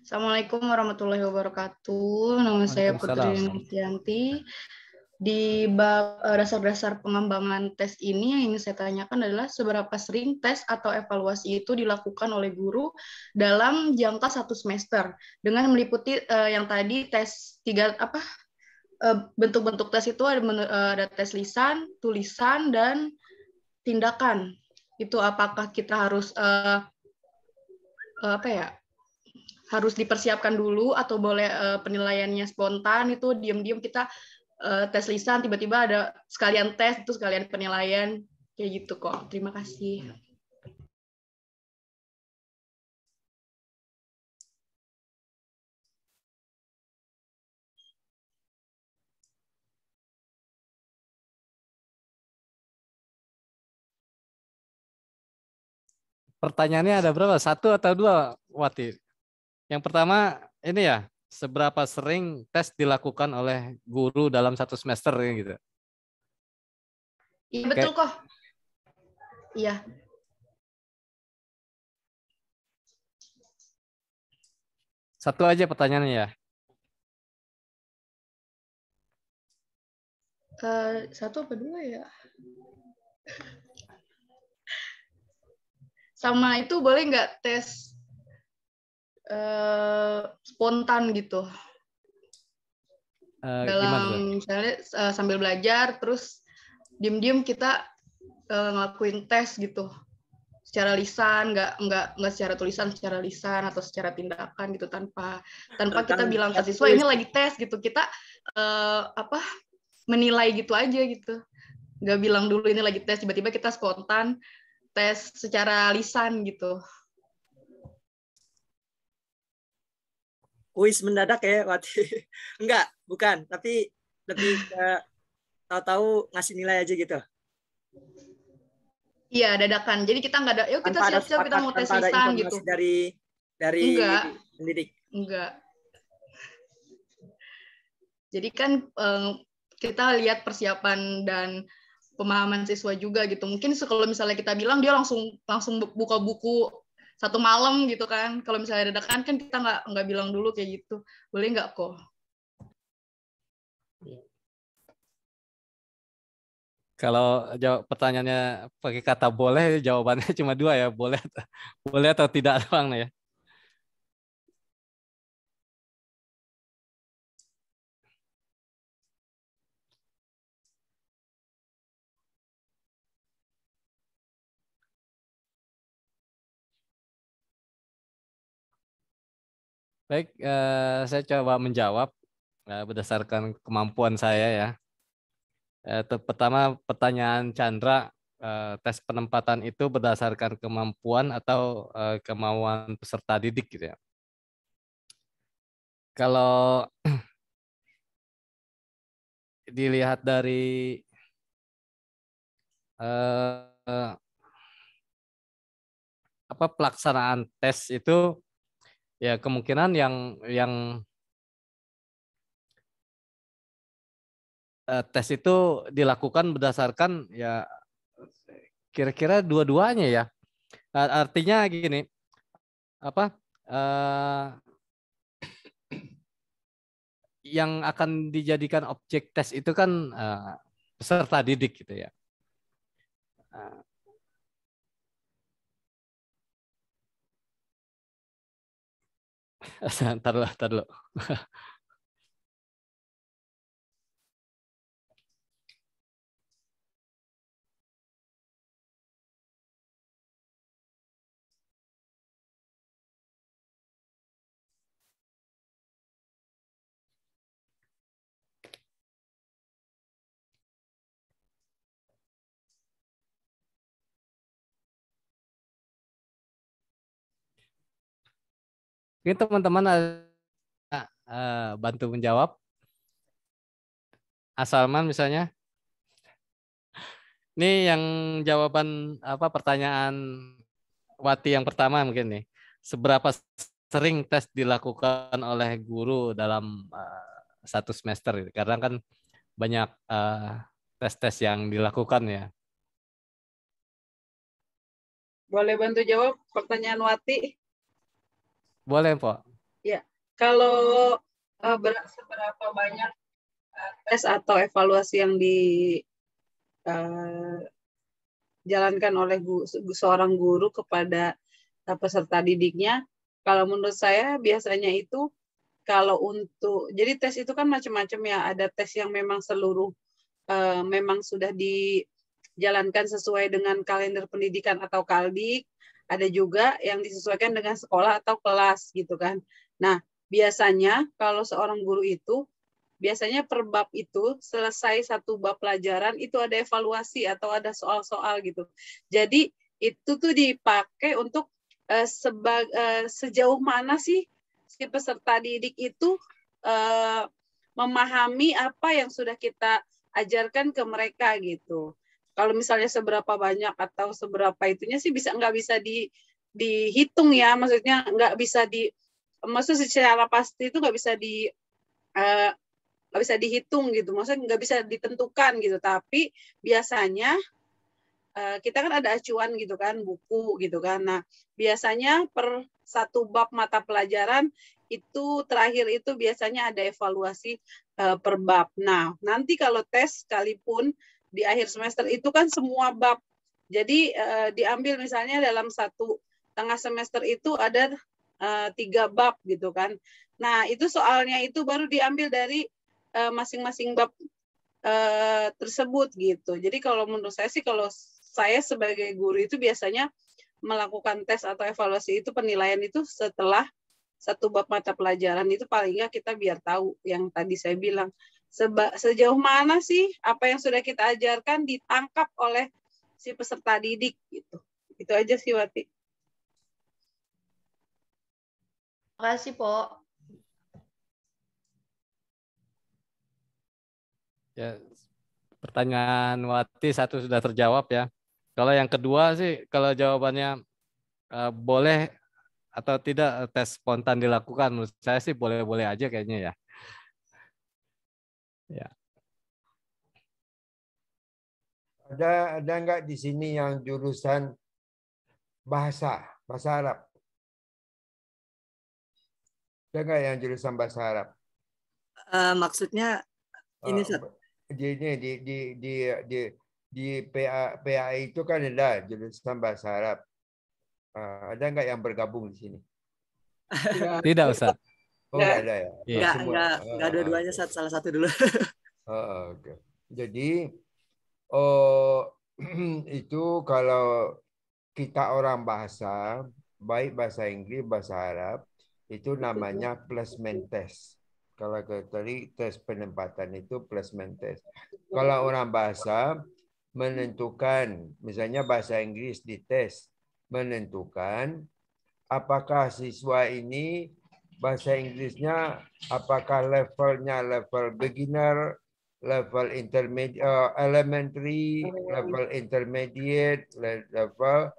Assalamualaikum warahmatullahi wabarakatuh. Nama saya Putri Novianti. Di bab dasar-dasar pengembangan tes ini yang ingin saya tanyakan adalah seberapa sering tes atau evaluasi itu dilakukan oleh guru dalam jangka 1 semester dengan meliputi yang tadi tes bentuk-bentuk tes itu ada tes lisan, tulisan, dan tindakan. Itu apakah kita harus harus dipersiapkan dulu atau boleh penilaiannya spontan, itu diam-diam kita tes lisan tiba-tiba ada sekalian tes itu sekalian penilaian kayak gitu kok. Terima kasih.
Pertanyaannya ada berapa? 1 atau 2, Wati? Yang pertama ini ya, seberapa sering tes dilakukan oleh guru dalam 1 semester gitu?
Iya betul kok. Iya.
Satu aja pertanyaannya ya.
Satu apa dua ya? Sama itu boleh nggak tes spontan gitu? Dalam misalnya sambil belajar, terus diem-diem kita ngelakuin tes gitu. Secara lisan, nggak secara tulisan, secara lisan atau secara tindakan gitu, tanpa kita bilang ke siswa ini lagi tes gitu. Kita menilai gitu aja gitu. Nggak bilang dulu ini lagi tes, tiba-tiba kita spontan tes secara lisan gitu.
Kuis mendadak ya, Wati? Enggak, bukan. Tapi lebih ke tahu-tahu ngasih nilai aja gitu.
Iya, dadakan. Jadi kita nggak ada, yuk kita siap-siap kita mau tes lisan gitu.
Dari pendidik.
Enggak. Jadi kan kita lihat persiapan dan pemahaman siswa juga gitu. Mungkin kalau misalnya kita bilang dia langsung buka buku satu malam gitu kan. Kalau misalnya dadakan kan kita nggak bilang dulu kayak gitu. Boleh nggak kok?
Kalau jawab pertanyaannya pakai kata boleh, jawabannya cuma dua ya, boleh atau tidak doang ya. Baik, saya coba menjawab berdasarkan kemampuan saya ya. Pertama, pertanyaan Chandra, tes penempatan itu berdasarkan kemampuan atau kemauan peserta didik gitu ya. Kalau dilihat dari pelaksanaan tes itu, ya kemungkinan yang tes itu dilakukan berdasarkan ya kira-kira dua-duanya ya. Artinya gini, yang akan dijadikan objek tes itu kan peserta didik gitu ya. Ntar dulu. Mungkin teman-teman bantu menjawab. Asalman misalnya. Ini yang jawaban pertanyaan Wati yang pertama mungkin nih. Seberapa sering tes dilakukan oleh guru dalam satu semester? Karena kan banyak tes-tes yang dilakukan ya.
Boleh bantu jawab pertanyaan Wati?
Boleh, Pak.
Ya, kalau seberapa banyak tes atau evaluasi yang dijalankan oleh seorang guru kepada peserta didiknya, kalau menurut saya biasanya itu jadi tes itu kan macam-macam ya, ada tes yang memang memang sudah dijalankan sesuai dengan kalender pendidikan atau kaldik, ada juga yang disesuaikan dengan sekolah atau kelas gitu kan. Nah, biasanya kalau seorang guru itu biasanya per bab itu selesai satu bab pelajaran itu ada evaluasi atau ada soal-soal gitu. Jadi itu tuh dipakai untuk sejauh mana sih si peserta didik itu memahami apa yang sudah kita ajarkan ke mereka gitu. Kalau misalnya seberapa banyak atau seberapa itunya sih nggak bisa dihitung ya, maksudnya nggak bisa maksudnya secara pasti itu nggak bisa dihitung gitu, maksudnya nggak bisa ditentukan gitu. Tapi biasanya kita kan ada acuan gitu kan, buku gitu kan. Nah biasanya per satu bab mata pelajaran itu terakhir itu biasanya ada evaluasi per bab. Nah, nanti kalau tes sekalipun di akhir semester itu kan semua bab. Jadi diambil misalnya dalam satu tengah semester itu ada 3 bab gitu kan. Nah, itu soalnya itu baru diambil dari masing-masing bab tersebut gitu. Jadi kalau menurut saya sih, kalau saya sebagai guru itu biasanya melakukan tes atau evaluasi itu, penilaian itu setelah satu bab mata pelajaran itu, paling nggak kita biar tahu yang tadi saya bilang sejauh mana sih apa yang sudah kita ajarkan ditangkap oleh si peserta didik gitu. Itu aja sih, Wati.
Terima kasih, Po.
Ya, pertanyaan Wati satu sudah terjawab ya. Kalau yang kedua sih, kalau jawabannya boleh atau tidak tes spontan dilakukan, menurut saya sih boleh-boleh aja kayaknya ya. Ya.
Ada nggak di sini yang jurusan bahasa Arab? Ada nggak yang jurusan bahasa Arab?
Maksudnya ini Ustaz.
Di PA itu kan ada jurusan bahasa Arab. Ada nggak yang bergabung di sini?
Tidak, Ustaz.
Oh, nggak ada ya?
Nggak dua-duanya, Ustaz. Salah satu dulu.
Okay. Jadi itu kalau kita orang bahasa, baik bahasa Inggris, bahasa Arab, itu namanya placement test. Kalau tadi tes penempatan itu placement test. Kalau orang bahasa menentukan, misalnya bahasa Inggris dites, menentukan apakah siswa ini bahasa Inggrisnya apakah levelnya level beginner, level intermediate, elementary, level intermediate, level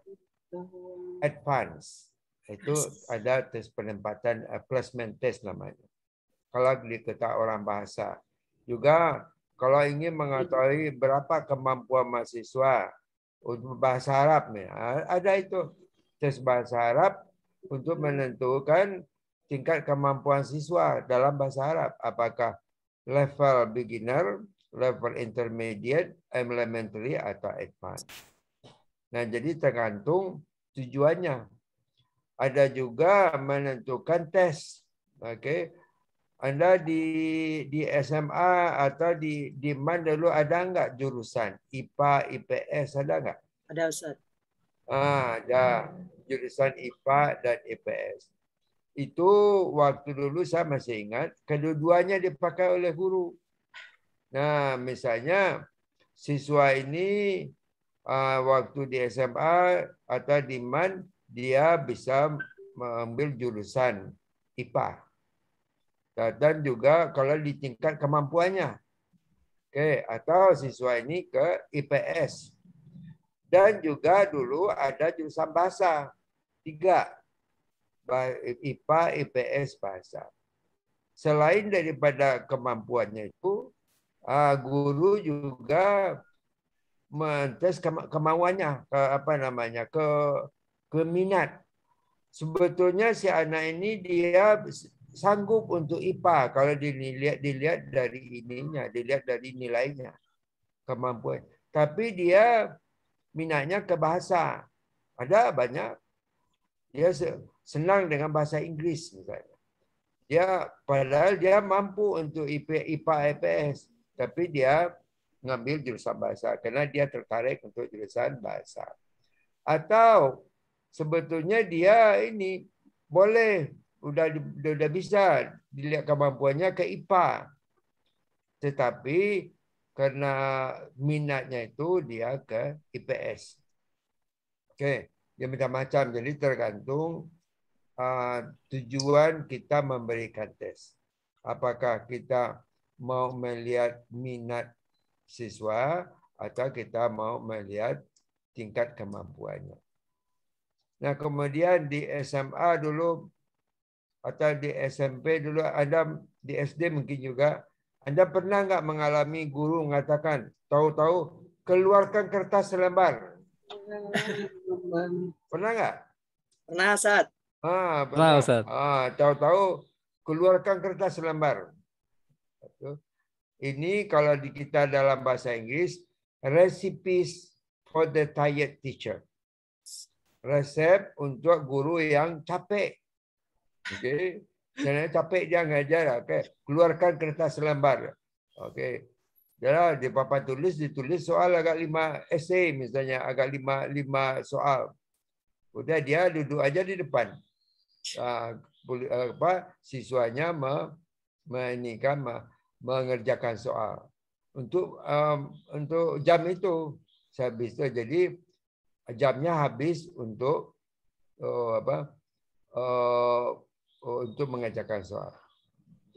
advance. Itu ada tes penempatan, placement test namanya. Kalau kita orang bahasa. Juga kalau ingin mengetahui berapa kemampuan mahasiswa untuk bahasa Arab nih, ada itu tes bahasa Arab untuk menentukan tingkat kemampuan siswa dalam bahasa Arab. Apakah level beginner, level intermediate, elementary, atau advanced. Nah, jadi tergantung tujuannya. Ada juga menentukan tes. Oke. Anda di SMA atau di MAN dulu ada nggak jurusan IPA, IPS, ada nggak?
Ada, Ustaz.
Ada jurusan IPA dan IPS. Itu waktu dulu saya masih ingat, kedua-duanya dipakai oleh guru. Nah, misalnya siswa ini waktu di SMA atau di MAN, dia bisa mengambil jurusan IPA. Dan juga kalau di tingkat kemampuannya. Oke, atau siswa ini ke IPS. Dan juga dulu ada jurusan bahasa. 3. IPA, IPS, bahasa. Selain daripada kemampuannya itu, guru juga mentes kemauannya, ke minat. Sebetulnya si anak ini dia sanggup untuk IPA kalau dilihat dari ininya, dilihat dari nilainya, kemampuan. Tapi dia minatnya ke bahasa. Ada banyak dia senang dengan bahasa Inggris misalnya. Padahal dia mampu untuk IPA, IPS, tapi dia ngambil jurusan bahasa karena dia tertarik untuk jurusan bahasa. Atau sebetulnya dia ini boleh udah bisa dilihat kemampuannya ke IPA. Tetapi karena minatnya itu dia ke IPS. Oke, dia macam-macam. Jadi tergantung tujuan kita memberikan tes. Apakah kita mau melihat minat siswa atau kita mau melihat tingkat kemampuannya. Nah, kemudian di SMA dulu atau di SMP dulu, Anda di SD mungkin juga, Anda pernah nggak mengalami guru mengatakan, tahu-tahu keluarkan kertas selembar? Pernah nggak?
Pernah, Ustaz.
Pernah. Tahu-tahu keluarkan kertas selembar. Ini kalau di kita dalam bahasa Inggris, recipes for the tired teacher. Resep untuk guru yang capek. Okey. Jangan capek dia ngajar. Okey. Keluarkan kertas selembar. Okey. Jadi di papan tulis ditulis soal agak 5 esei misalnya, agak 5 soal. Udah dia duduk aja di depan. Siswanya mengerjakan soal. Untuk jam itu habis itu, jadi jamnya habis untuk untuk mengerjakan soal.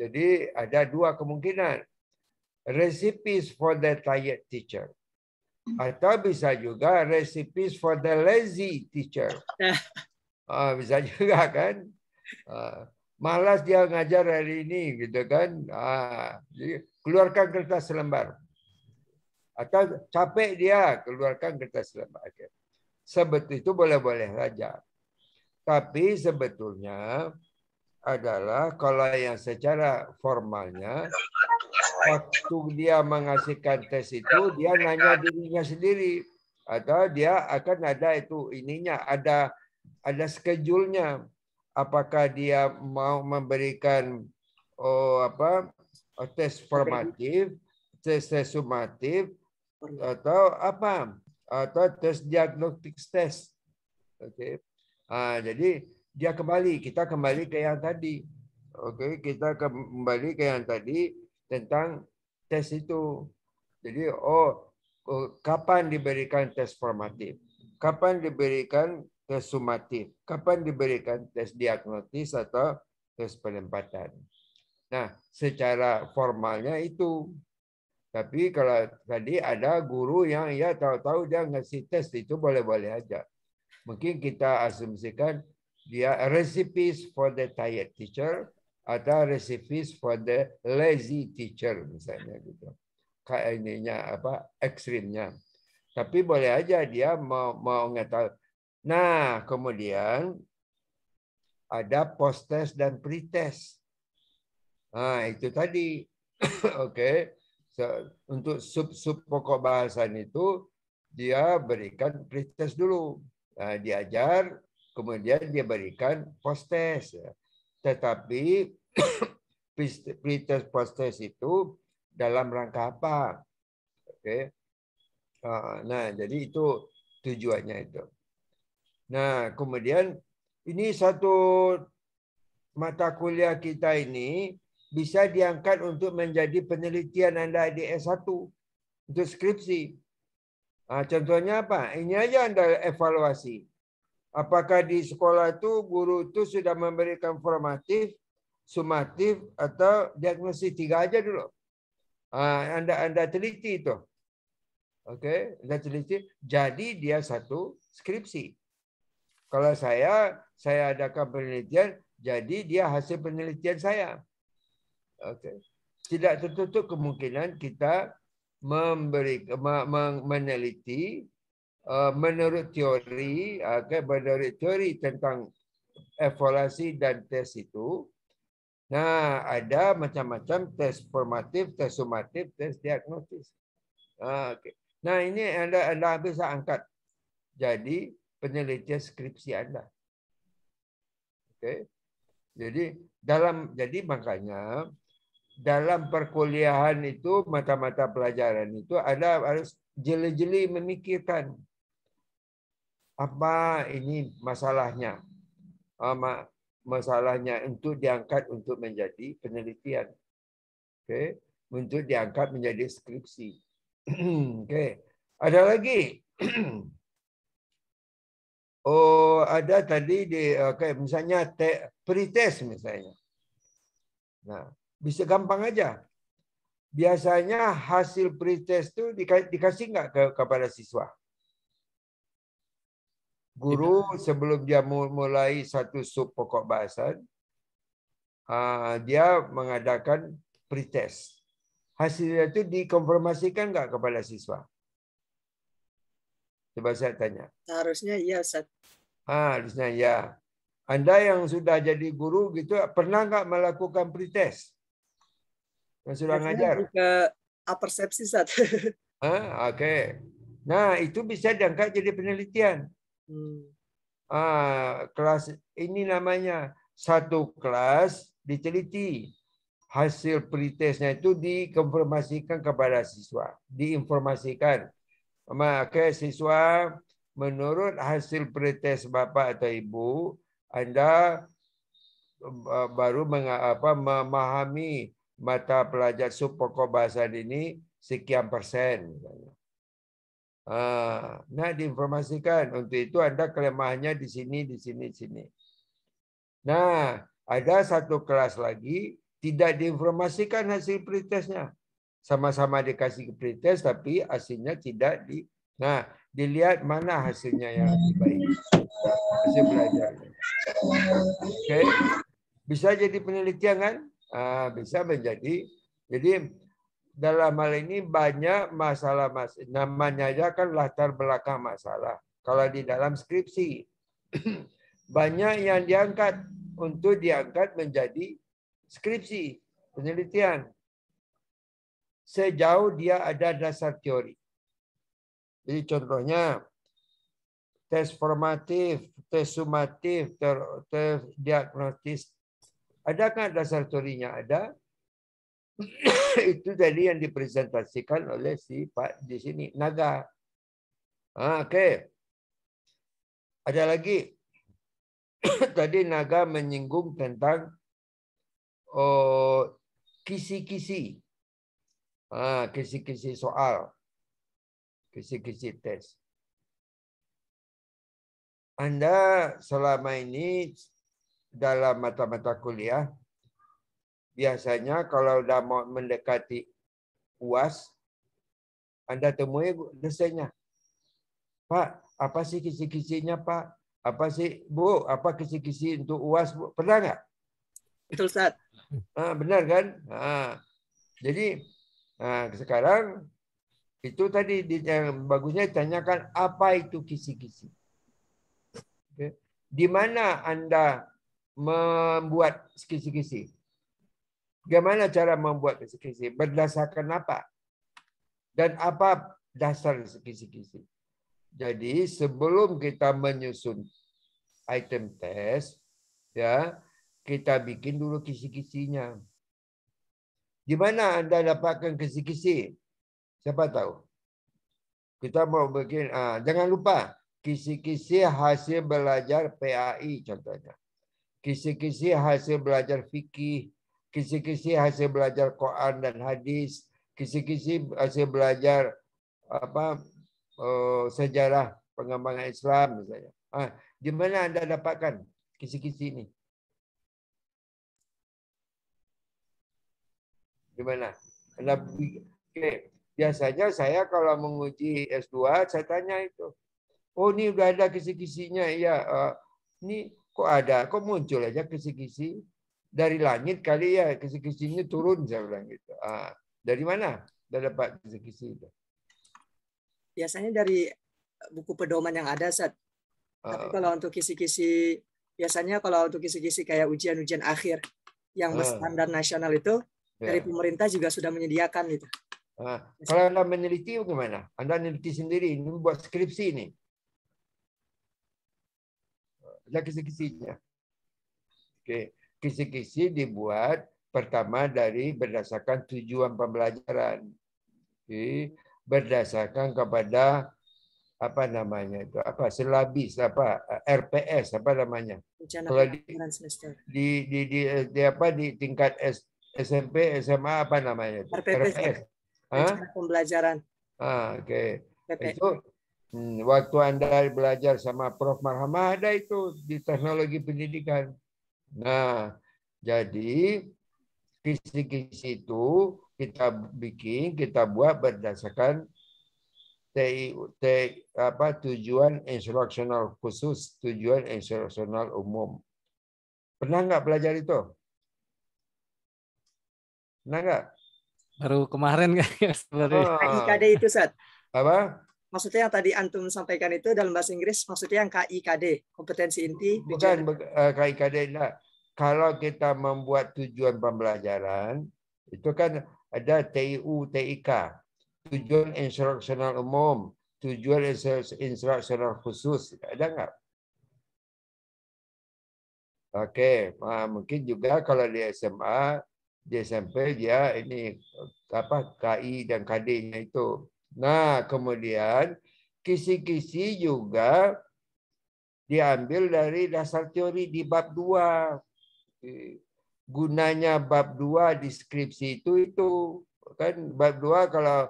Jadi ada 2 kemungkinan. Recipes for the tired teacher. Atau bisa juga recipes for the lazy teacher. Bisa juga kan. Malas dia ngajar hari ini gitu kan. Jadi keluarkan kertas selembar. Atau capek dia, keluarkan kertas selembar. Sebetulnya itu boleh-boleh saja. Tapi sebetulnya adalah kalau yang secara formalnya, waktu dia mengasihkan tes itu, dia nanya dirinya sendiri. Atau dia akan ada itu ininya, ada schedule-nya. Apakah dia mau memberikan tes formatif, tes sumatif, atau apa? Atau tes diagnostik test. Okey. Jadi dia kita kembali ke yang tadi. Okey, kita kembali ke yang tadi tentang tes itu. Jadi kapan diberikan tes formatif? Kapan diberikan tes sumatif? Kapan diberikan tes diagnosis atau tes penempatan? Nah, secara formalnya itu. Tapi kalau tadi ada guru yang ya tahu-tahu dia ngasih tes itu boleh-boleh aja. Mungkin kita asumsikan dia recipes for the tired teacher atau recipes for the lazy teacher misalnya gitu. Kayak ininya ekstrimnya. Tapi boleh aja dia mau ngetahui. Nah, kemudian ada post test dan pre-test. Itu tadi. Oke. Untuk sub pokok bahasan itu dia berikan pre-test dulu. Diajar, kemudian dia berikan post-test. Tetapi pre-test post-test itu dalam rangka apa? Oke. Nah, jadi itu tujuannya itu. Nah, kemudian ini satu mata kuliah kita ini bisa diangkat untuk menjadi penelitian Anda di S1 untuk skripsi. Contohnya apa? Ini aja Anda evaluasi. Apakah di sekolah itu guru itu sudah memberikan formatif, sumatif, atau diagnosis? 3 aja dulu. Anda teliti itu. Oke, Anda teliti. Jadi dia satu skripsi. Kalau saya adakan penelitian, jadi dia hasil penelitian saya. Oke. Tidak tertutup kemungkinan kita meneliti menurut teori, menurut teori tentang evaluasi dan tes itu. Nah, ada macam-macam tes formatif, tes sumatif, tes diagnosis. Okay. Nah, ini Anda bisa angkat jadi penelitian skripsi Anda. Oke. Jadi makanya dalam perkuliahan itu mata-mata pelajaran itu Anda harus jeli-jeli memikirkan apa ini masalahnya. Masalahnya untuk diangkat untuk menjadi penelitian. Oke, untuk diangkat menjadi skripsi. Oke. Ada lagi? Ada tadi misalnya pretest misalnya. Nah, bisa gampang aja. Biasanya hasil pretest itu dikasih nggak kepada siswa? Guru sebelum dia mulai satu sub pokok bahasan, dia mengadakan pretest. Hasilnya itu dikonfirmasikan nggak kepada siswa? Coba saya tanya.
Harusnya iya, Ustaz.
Harusnya ya. Anda yang sudah jadi guru gitu, pernah nggak melakukan pretest? Yang sudah ngajar?
Ke apersepsi, Ustaz.
Oke. Nah, itu bisa diangkat jadi penelitian. Kelas ini namanya satu kelas diteliti. Hasil pretestnya itu dikonfirmasikan kepada siswa. Diinformasikan. Maka siswa, menurut hasil pretest Bapak atau Ibu, Anda baru memahami mata pelajaran pokok bahasa ini sekian persen. Nah, diinformasikan. Untuk itu Anda kelemahannya di sini, di sini, di sini. Nah, ada satu kelas lagi tidak diinformasikan hasil pretestnya. Sama-sama dikasih pretest, tapi hasilnya tidak di. Nah, dilihat mana hasilnya yang lebih baik. Hasil belajar. Oke, bisa jadi penelitian kan? Bisa menjadi. Jadi dalam hal ini banyak masalah, namanya aja kan latar belakang masalah. Kalau di dalam skripsi banyak yang diangkat untuk diangkat menjadi skripsi penelitian sejauh dia ada dasar teori. Jadi contohnya tes formatif, tes sumatif, tes diagnostis. Adakah dasar teorinya? Ada. Itu tadi yang dipresentasikan oleh si Pak di sini, Naga. Oke. Ada lagi. Tadi Naga menyinggung tentang kisi-kisi. Kisi-kisi soal. Kisi-kisi tes. Anda selama ini dalam mata-mata kuliah, biasanya kalau sudah mau mendekati UAS, Anda temui dosennya. Pak, apa sih kisi-kisinya, Pak? Apa sih, Bu? Apa kisi-kisi untuk UAS, Bu? Pernah nggak?
Betul, Ustaz.
Benar kan? Jadi, sekarang itu tadi yang bagusnya ditanyakan apa itu kisi-kisi. Okay. Di mana Anda membuat kisi-kisi? Bagaimana cara membuat kisi-kisi? Berdasarkan apa? Dan apa dasar kisi-kisi? Jadi sebelum kita menyusun item test, ya kita bikin dulu kisi-kisinya. Di mana Anda dapatkan kisi-kisi? Siapa tahu? Kita mau bikin, jangan lupa kisi-kisi hasil belajar PAI contohnya. Kisi-kisi hasil belajar fikih, kisi-kisi hasil belajar Quran dan hadis, kisi-kisi hasil belajar sejarah pengembangan Islam misalnya. Di mana Anda dapatkan kisi-kisi ini? Di mana? Biasanya saya kalau menguji S2 saya tanya itu. Oh, ini udah ada kisi-kisinya. Iya, ini kok ada? Kok muncul aja kisi-kisi? Dari langit kali ya, kisi-kisinya turun, saya bilang gitu. Dari mana? Udah dapat kisi-kisi itu?
Biasanya dari buku pedoman yang ada, Ustaz. Tapi kalau untuk kisi-kisi, biasanya kalau untuk kisi-kisi kayak ujian-ujian akhir yang berstandar nasional itu, dari pemerintah juga sudah menyediakan itu.
Kalau Anda meneliti bagaimana? Anda meneliti sendiri, ini buat skripsi ini. Ada kisi-kisinya. Oke, kisi-kisi dibuat pertama dari berdasarkan tujuan pembelajaran. Oke, berdasarkan kepada apa namanya itu? Apa silabis, apa RPS, apa namanya? Kalau di tingkat SMP, SMA apa namanya itu?
RPS. Pembelajaran.
Oke. Itu waktu Anda belajar sama Prof. Marhamah ada itu di teknologi pendidikan. Nah, jadi kisi-kisi itu kita bikin, kita buat berdasarkan tujuan instruksional khusus, tujuan instruksional umum. Pernah nggak belajar itu? Pernah nggak?
Baru kemarin kan sebenarnya.
IKD itu, Sat.
Apa?
Maksudnya yang tadi antum sampaikan itu dalam bahasa Inggris maksudnya yang KIKD, kompetensi inti.
Bukan KIKD. Kalau kita membuat tujuan pembelajaran, itu kan ada TIU, TIK, tujuan instruksional umum, tujuan instruksional khusus. Ada nggak? Oke, mungkin juga kalau di SMA, di SMP dia ini apa KI dan KD-nya itu. Nah, kemudian kisi-kisi juga diambil dari dasar teori di bab 2. Gunanya bab 2 deskripsi itu kan bab 2 kalau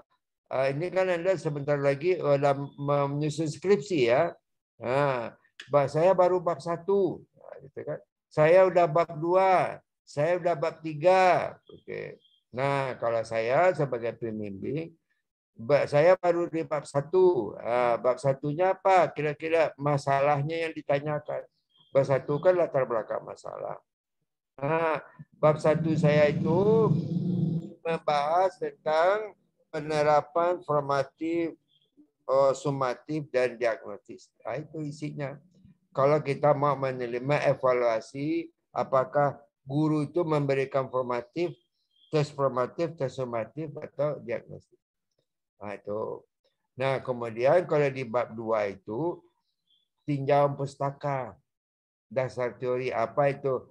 ini kan Anda sebentar lagi dalam menyusun skripsi ya. Nah, saya baru bab 1 gitu kan. Saya udah bab 2, saya udah bab 3. Oke. Nah, kalau saya sebagai pembimbing saya baru di bab 1. Bab 1-nya apa? Kira-kira masalahnya yang ditanyakan. Bab 1 kan latar belakang masalah. Nah, bab 1 saya itu membahas tentang penerapan formatif, sumatif, dan diagnostis. Nah, itu isinya. Kalau kita mau mengevaluasi apakah guru itu memberikan formatif, tes sumatif, atau diagnostis. Nah, itu. Nah, kemudian kalau di bab 2 itu tinjauan pustaka. Dasar teori apa itu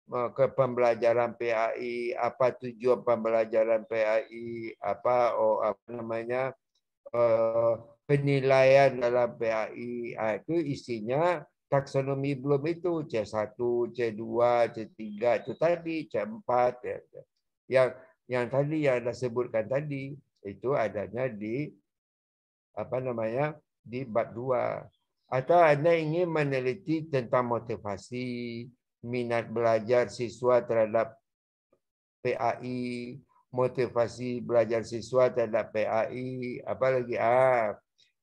ke pembelajaran PAI, apa tujuan pembelajaran PAI, apa namanya penilaian dalam PAI. Itu isinya taksonomi belum itu C1, C2, C3 itu tadi, C4 ya. Yang tadi yang Anda sebutkan tadi itu adanya di apa namanya di bab 2. Atau Anda ingin meneliti tentang motivasi, minat belajar siswa terhadap PAI, motivasi belajar siswa terhadap PAI, apalagi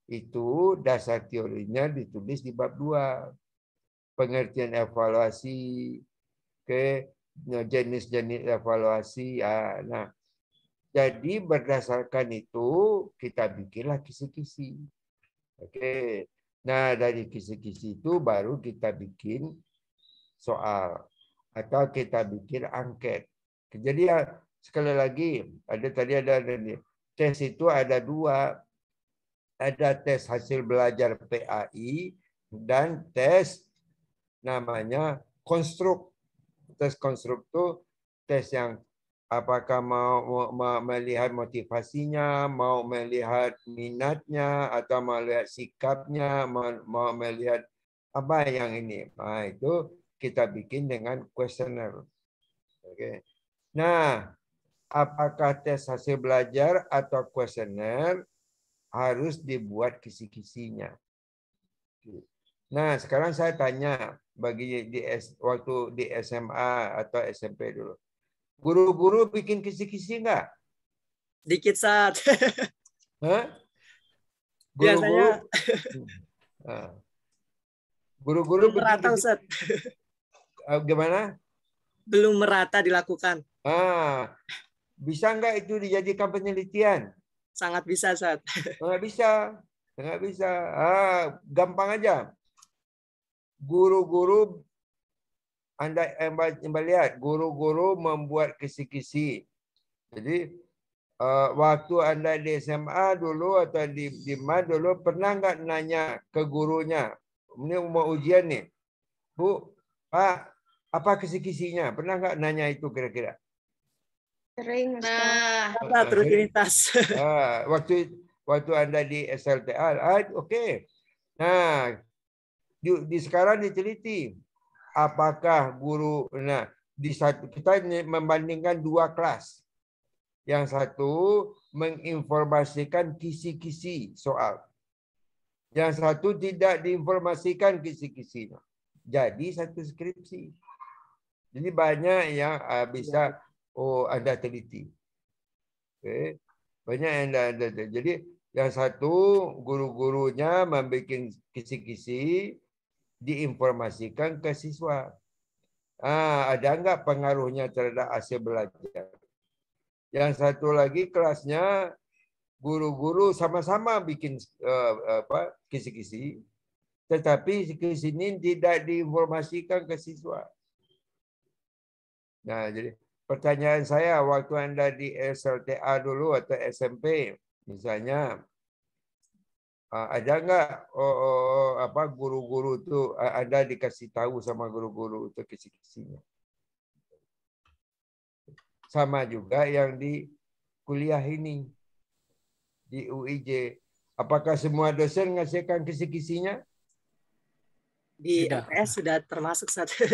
itu dasar teorinya ditulis di bab 2. Pengertian evaluasi, jenis-jenis evaluasi. Nah, jadi berdasarkan itu kita bikinlah kisi-kisi. Oke. Nah, dari kisi-kisi itu baru kita bikin soal atau kita bikin angket. Jadi sekali lagi ada tes itu ada 2. Ada tes hasil belajar PAI dan tes namanya konstruk. Tes konstruk itu tes yang apakah mau melihat motivasinya, mau melihat minatnya, atau melihat sikapnya, mau melihat apa yang ini. Nah, itu kita bikin dengan kuesioner. Oke. Nah, apakah tes hasil belajar atau kuesioner harus dibuat kisi-kisinya? Nah, sekarang saya tanya bagi waktu di SMA atau SMP dulu. Guru-guru bikin kisi-kisi enggak?
Dikit, Sat.
Guru-guru guru-guru
belum merata, Ustaz.
Gimana?
Belum merata dilakukan.
Bisa enggak itu dijadikan penelitian?
Sangat bisa, Ustaz.
Sangat bisa. Sangat bisa. Gampang aja. Guru-guru Anda lihat, guru-guru membuat kisi-kisi. Jadi waktu Anda di SMA dulu atau di MAD dulu pernah nggak nanya ke gurunya, ini mau ujian nih, Bu, Pak, apa kisi-kisinya? Pernah nggak nanya itu kira-kira?
Sering,
Ustaz. Rutinitas.
Waktu Anda di SLTA, oke. Nah, di sekarang diteliti. Apakah guru, kita membandingkan 2 kelas. Yang satu menginformasikan kisi-kisi soal. Yang satu tidak diinformasikan kisi-kisinya. Jadi satu skripsi. Jadi banyak yang bisa Anda teliti. Oke. Banyak yang Anda teliti. Jadi yang satu guru-gurunya membuat kisi-kisi diinformasikan ke siswa. Ada enggak pengaruhnya terhadap hasil belajar? Yang satu lagi kelasnya guru-guru sama-sama bikin kisi-kisi, tetapi kisi ini tidak diinformasikan ke siswa. Nah, jadi pertanyaan saya waktu Anda di SLTA dulu atau SMP, misalnya, ada nggak guru-guru itu Anda dikasih tahu sama guru-guru itu kisi-kisinya? Sama juga yang di kuliah ini di UIJ. Apakah semua dosen ngasihkan kisi-kisinya?
Di
Tidak.
LPS sudah termasuk satu.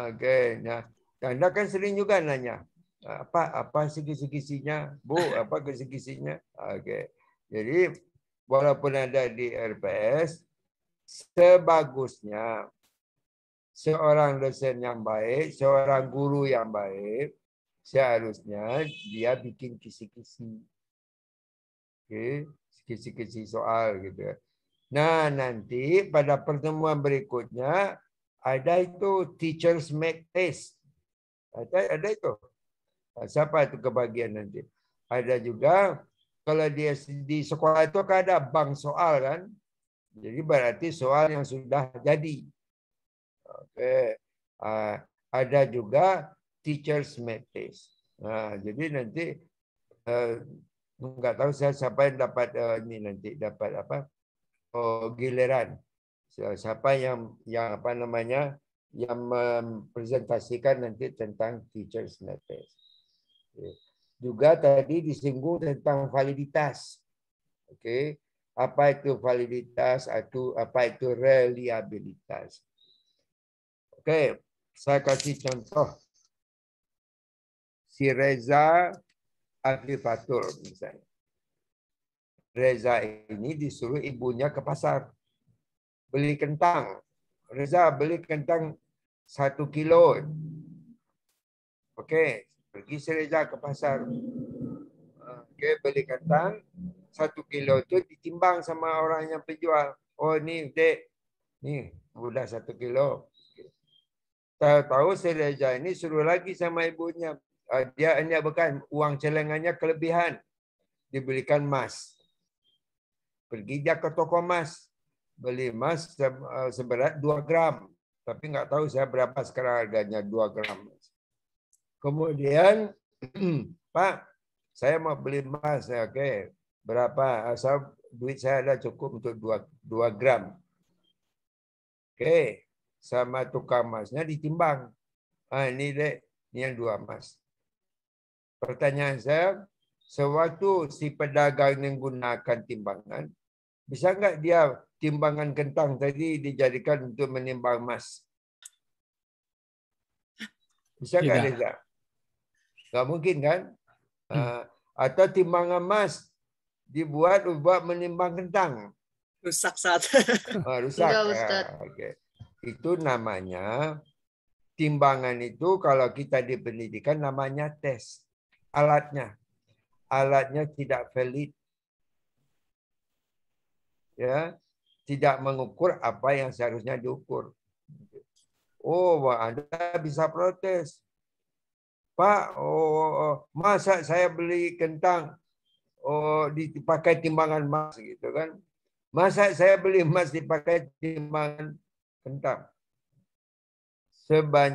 Oke. Nah, Anda kan sering juga nanya, apa sih kisi-kisinya? Bu, apa kisi-kisinya? Oke. Jadi walaupun ada di LPS, sebagusnya seorang dosen yang baik, seorang guru yang baik, seharusnya dia bikin kisi-kisi. Oke, kisi-kisi soal gitu. Nah, nanti pada pertemuan berikutnya ada itu teachers make test. Ada itu. Siapa itu kebagian nanti? Ada juga kalau dia di sekolah itu kan ada bank soal kan. Jadi berarti soal yang sudah jadi. Oke. Ada juga teachers make test. Nah, jadi nanti nggak tahu saya siapa yang dapat ini nanti dapat apa? Giliran. Siapa yang apa namanya? Yang mempresentasikan nanti tentang teachers make test. Juga tadi disinggung tentang validitas. Oke. Apa itu validitas? Apa itu reliabilitas? Oke, saya kasih contoh. Si Reza Akrifatul misalnya. Reza ini disuruh ibunya ke pasar. Beli kentang. Reza beli kentang 1 kilo. Oke, pergi si Reza ke pasar. Oke, beli kentang 1 kilo itu ditimbang sama orang yang penjual. Oh, ini dek. Nih, udah 1 kilo. Tahu-tahu si Reza ini suruh lagi sama ibunya. Dia hanya bukan uang celengannya kelebihan. Dibelikan emas. Pergi dia ke toko emas. Beli emas seberat 2 gram. Tapi nggak tahu saya berapa sekarang harganya 2 gram. Kemudian, Pak, saya mau beli emas. Oke, berapa? Asal duit saya ada cukup untuk 2 gram. Oke, sama tukang emasnya ditimbang. Ini dek, ini yang 2 emas. Pertanyaan saya, sewaktu si pedagang menggunakan timbangan, bisa nggak dia timbangan kentang tadi dijadikan untuk menimbang emas? Bisa nggak Reza? Nggak mungkin kan? Atau timbangan emas dibuat buat menimbang kentang?
Rusak saat.
Rusak. Oke. Itu namanya timbangan itu kalau kita di pendidikan namanya tes. Alatnya tidak valid. Ya, tidak mengukur apa yang seharusnya diukur. Oh, Anda bisa protes. Pak, masa saya beli kentang dipakai timbangan emas gitu kan? Masa saya beli emas dipakai timbangan kentang?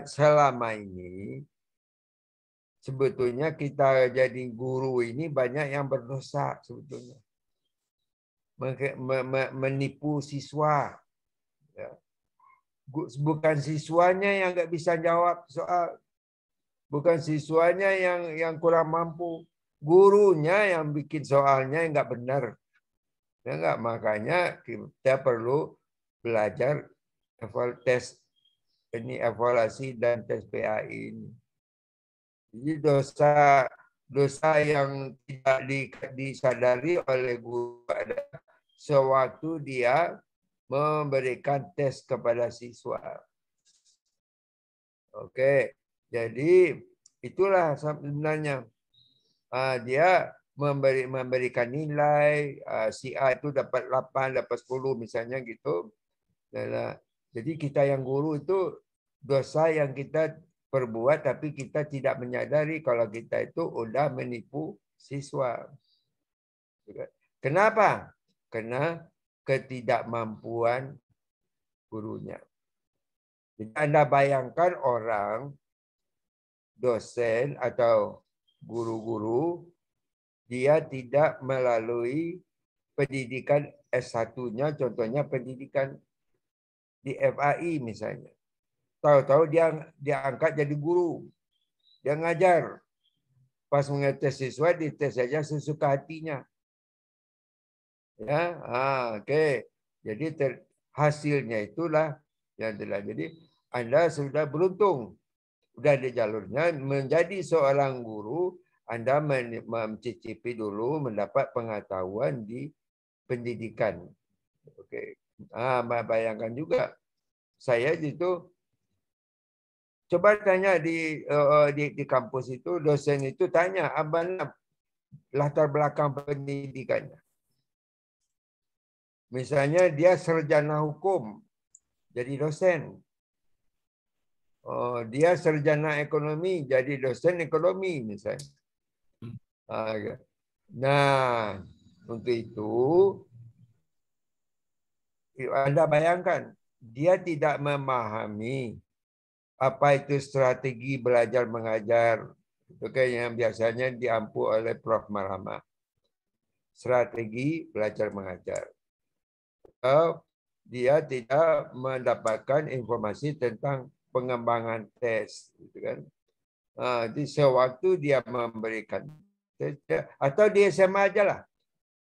Selama ini sebetulnya kita jadi guru ini banyak yang berdosa sebetulnya. Menipu siswa. Bukan siswanya yang nggak bisa jawab soal. Bukan siswanya yang kurang mampu. Gurunya yang bikin soalnya yang nggak benar. Ya nggak? Makanya kita perlu belajar tes ini evaluasi dan tes PAI ini. Jadi dosa yang tidak disadari oleh guru adalah sewaktu dia memberikan tes kepada siswa. Oke, jadi itulah sebenarnya dia memberikan nilai si A itu dapat 8, dapat 10 misalnya gitu. Jadi kita yang guru itu dosa yang kita perbuat tapi kita tidak menyadari kalau kita itu udah menipu siswa. Kenapa? Karena ketidakmampuan gurunya. Jadi Anda bayangkan orang, dosen atau guru-guru, dia tidak melalui pendidikan S1-nya, contohnya pendidikan di FAI misalnya. Tahu-tahu dia angkat jadi guru. Dia ngajar. Pas mengetes siswa, dites saja sesuka hatinya. Ya, oke. Jadi hasilnya itulah yang telah. Jadi Anda sudah beruntung. Sudah di jalurnya menjadi seorang guru, Anda mencicipi dulu mendapat pengetahuan di pendidikan. Oke. Bayangkan juga saya itu coba tanya di kampus itu, dosen itu tanya apa latar belakang pendidikannya. Misalnya dia sarjana hukum, jadi dosen. Dia sarjana ekonomi, jadi dosen ekonomi misalnya. Nah, untuk itu Anda bayangkan, dia tidak memahami apa itu strategi belajar mengajar. Itu kan yang biasanya diampu oleh Prof. Marhama. Strategi belajar mengajar. Dia tidak mendapatkan informasi tentang pengembangan tes, gitu kan? Di sewaktu dia memberikan tes, atau di SMA aja lah.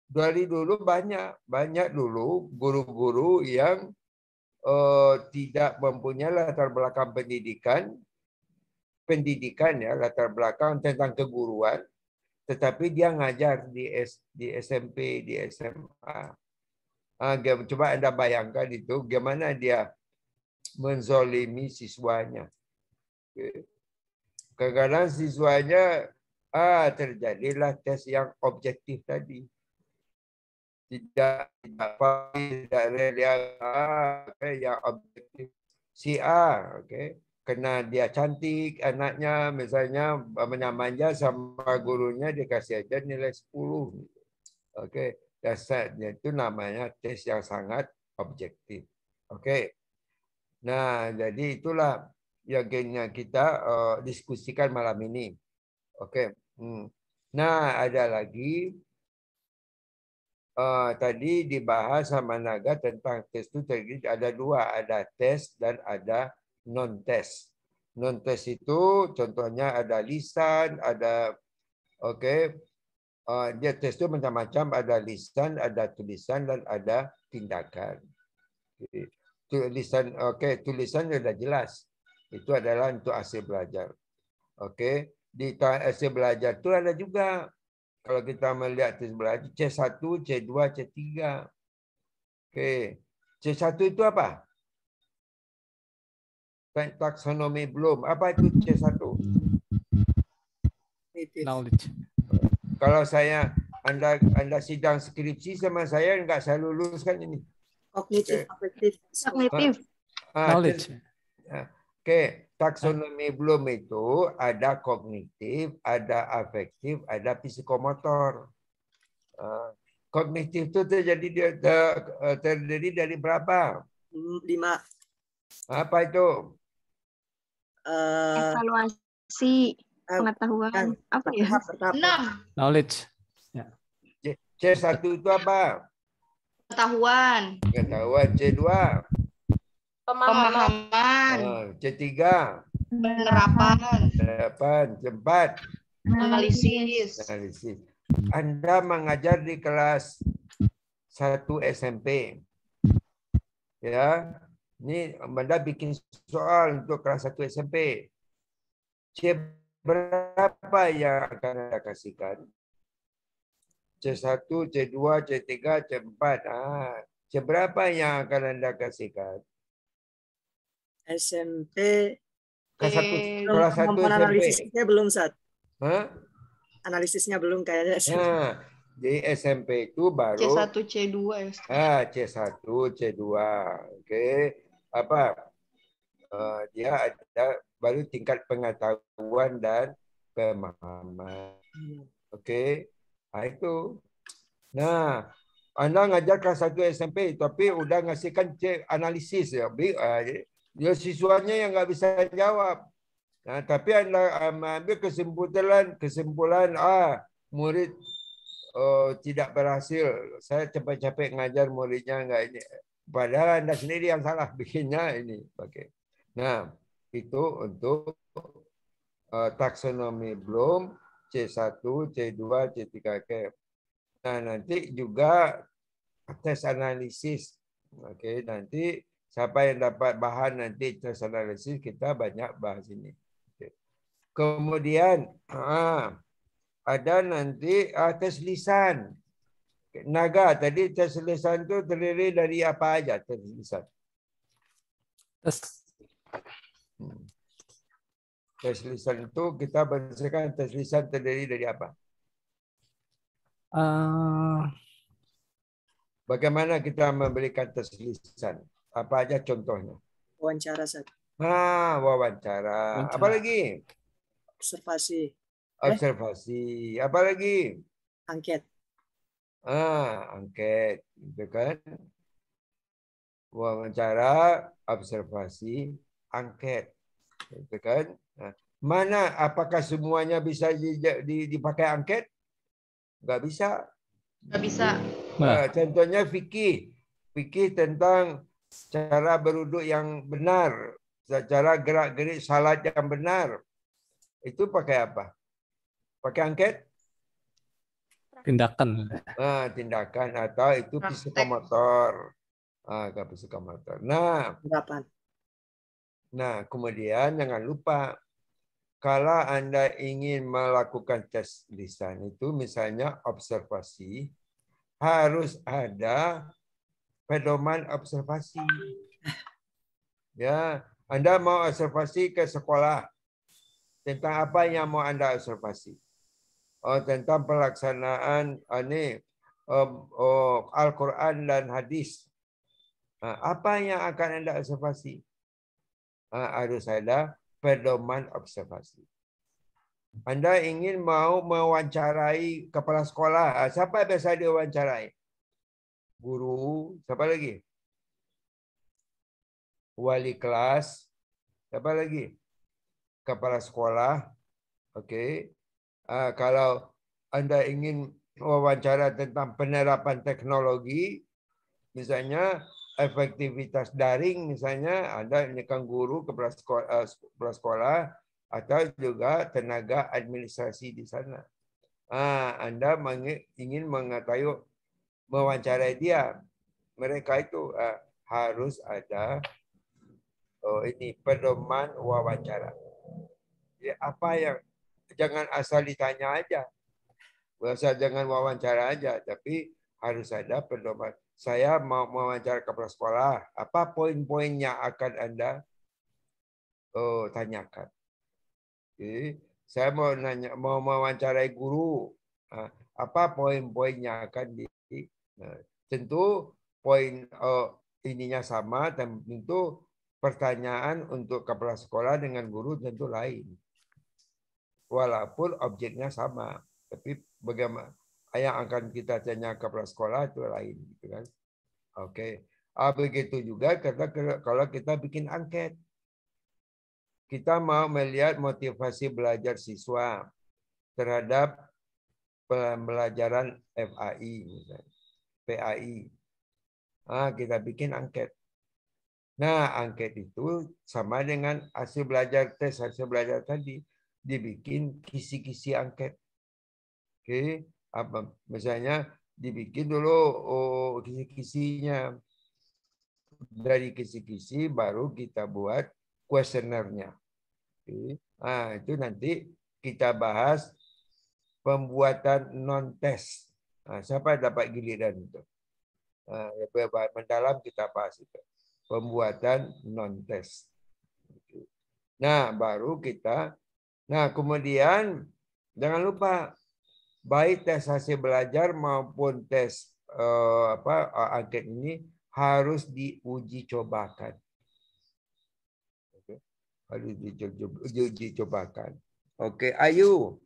Dari dulu banyak dulu guru-guru yang tidak mempunyai latar belakang pendidikan ya, latar belakang tentang keguruan, tetapi dia ngajar di SMP, di SMA. Coba Anda bayangkan itu, bagaimana dia menzolimi siswanya. Kadang-kadang siswanya terjadilah tes yang objektif tadi. Tidak yang objektif. Si A, karena dia cantik anaknya, misalnya manja sama gurunya, dikasih aja nilai 10. Dasarnya itu namanya tes yang sangat objektif. Nah, jadi itulah yang kita diskusikan malam ini. Nah, ada lagi tadi dibahas sama Naga tentang tes itu ada dua, ada tes dan ada non-tes. Non-tes itu contohnya ada lisan, ada dia tes itu macam-macam, ada lisan, ada tulisan, dan ada tindakan. Tulisan, tulisan sudah jelas. Itu adalah untuk hasil belajar. Di hasil belajar itu ada juga, kalau kita melihat tes belajar, C1, C2, C3. C1 itu apa? Taksonomi belum. Apa itu C1?
Knowledge.
Kalau Anda sidang skripsi sama saya, enggak saya luluskan ini.
Kognitif, afektif.
Knowledge.
Taksonomi belum itu ada kognitif, ada afektif, ada psikomotor. Kognitif itu terdiri dari berapa?
5.
Apa itu?
Evaluasi pengetahuan. Apa ya?
6.
Knowledge.
C1 itu apa?
Pengetahuan.
Pengetahuan. C2?
Pemahaman.
C3?
Penerapan.
C4?
Analisis.
Anda mengajar di kelas 1 SMP. Ya. Ini Anda bikin soal untuk kelas 1 SMP. C berapa yang akan Anda kasihkan? C1, C2, C3, C4. C berapa yang akan Anda kasihkan?
SMP.
Kelas 1 SMP.
Analisisnya belum, Sat.
Analisisnya
belum kayaknya.
Di SMP itu baru
C1, C2.
C1, C2. Apa? Dia ada baru tingkat pengetahuan dan pemahaman. Itu. Nah, Anda ngajar kelas 1 SMP, tapi udah ngasihkan cek analisis ya. Dia siswanya yang nggak bisa jawab. Nah, tapi Anda ambil kesimpulan murid tidak berhasil. Saya capek-capek ngajar muridnya nggak ini. Padahal Anda sendiri yang salah bikinnya ini. Oke. Nah, itu untuk taksonomi Bloom C1, C2, C3 CAP. Nah, nanti juga tes analisis. Oke, nanti siapa yang dapat bahan nanti tes analisis kita banyak bahas ini. Oke. Kemudian ada nanti tes lisan. Naga, tadi tes lisan itu terdiri dari apa aja tes lisan? Tes lisan itu kita berdasarkan tes lisan terdiri dari apa? Bagaimana kita memberikan tes lisan? Apa aja contohnya?
Wawancara, Ustaz.
Wawancara. Apa lagi?
Observasi.
Observasi. Apa lagi?
Angket.
Angket. Gitu kan? Wawancara, observasi, angket. Gitu kan? Nah, mana apakah semuanya bisa dipakai angket? Nggak bisa.
Nggak bisa.
Contohnya fikih. Fikih tentang cara berwuduk yang benar, cara gerak-gerik salat yang benar. Itu pakai apa? Pakai angket?
Tindakan.
Tindakan atau itu psikomotor. Psikomotor. Nah, kemudian jangan lupa kalau Anda ingin melakukan tes lisan itu misalnya observasi, harus ada pedoman observasi. Ya, Anda mau observasi ke sekolah. Tentang apa yang mau Anda observasi? Tentang pelaksanaan Al-Quran dan hadis. Apa yang akan Anda observasi? Harus ada pedoman observasi. Anda ingin mau mewawancarai kepala sekolah. Siapa biasa diwawancarai? Guru. Siapa lagi? Wali kelas. Siapa lagi? Kepala sekolah. Oke. Kalau Anda ingin wawancara tentang penerapan teknologi, misalnya efektivitas daring, misalnya Anda menyekan guru kepala sekolah atau juga tenaga administrasi di sana. Anda ingin mengetahui mewawancarai dia. Mereka itu harus ada ini pedoman wawancara. Ya, apa yang jangan asal ditanya aja. Jangan wawancara aja, tapi harus ada pedoman. Saya mau mewawancara kepala sekolah. Apa poin-poin yang akan Anda tanyakan? Jadi, saya mau mewawancarai guru. Apa poin-poin yang akan tentu poin ininya sama, dan tentu pertanyaan untuk kepala sekolah dengan guru tentu lain. Walaupun objeknya sama, tapi bagaimana yang akan kita tanya kepala sekolah itu lain, gitu kan? Oke. Begitu juga kalau kita bikin angket. Kita mau melihat motivasi belajar siswa terhadap pembelajaran FAI, misalnya, PAI. Kita bikin angket. Nah, angket itu sama dengan hasil belajar tes, hasil belajar tadi. Dibikin kisi-kisi angket. Oke, misalnya dibikin dulu kisi-kisinya. Dari kisi-kisi baru kita buat kuesionernya. Oke. Itu nanti kita bahas pembuatan non-tes. Siapa dapat giliran itu? Mendalam kita bahas itu. Pembuatan non-tes. Nah, baru kita. Nah, kemudian jangan lupa baik tes hasil belajar maupun tes angket ini harus diuji cobakan. Harus diuji cobakan. Oke, Ayu,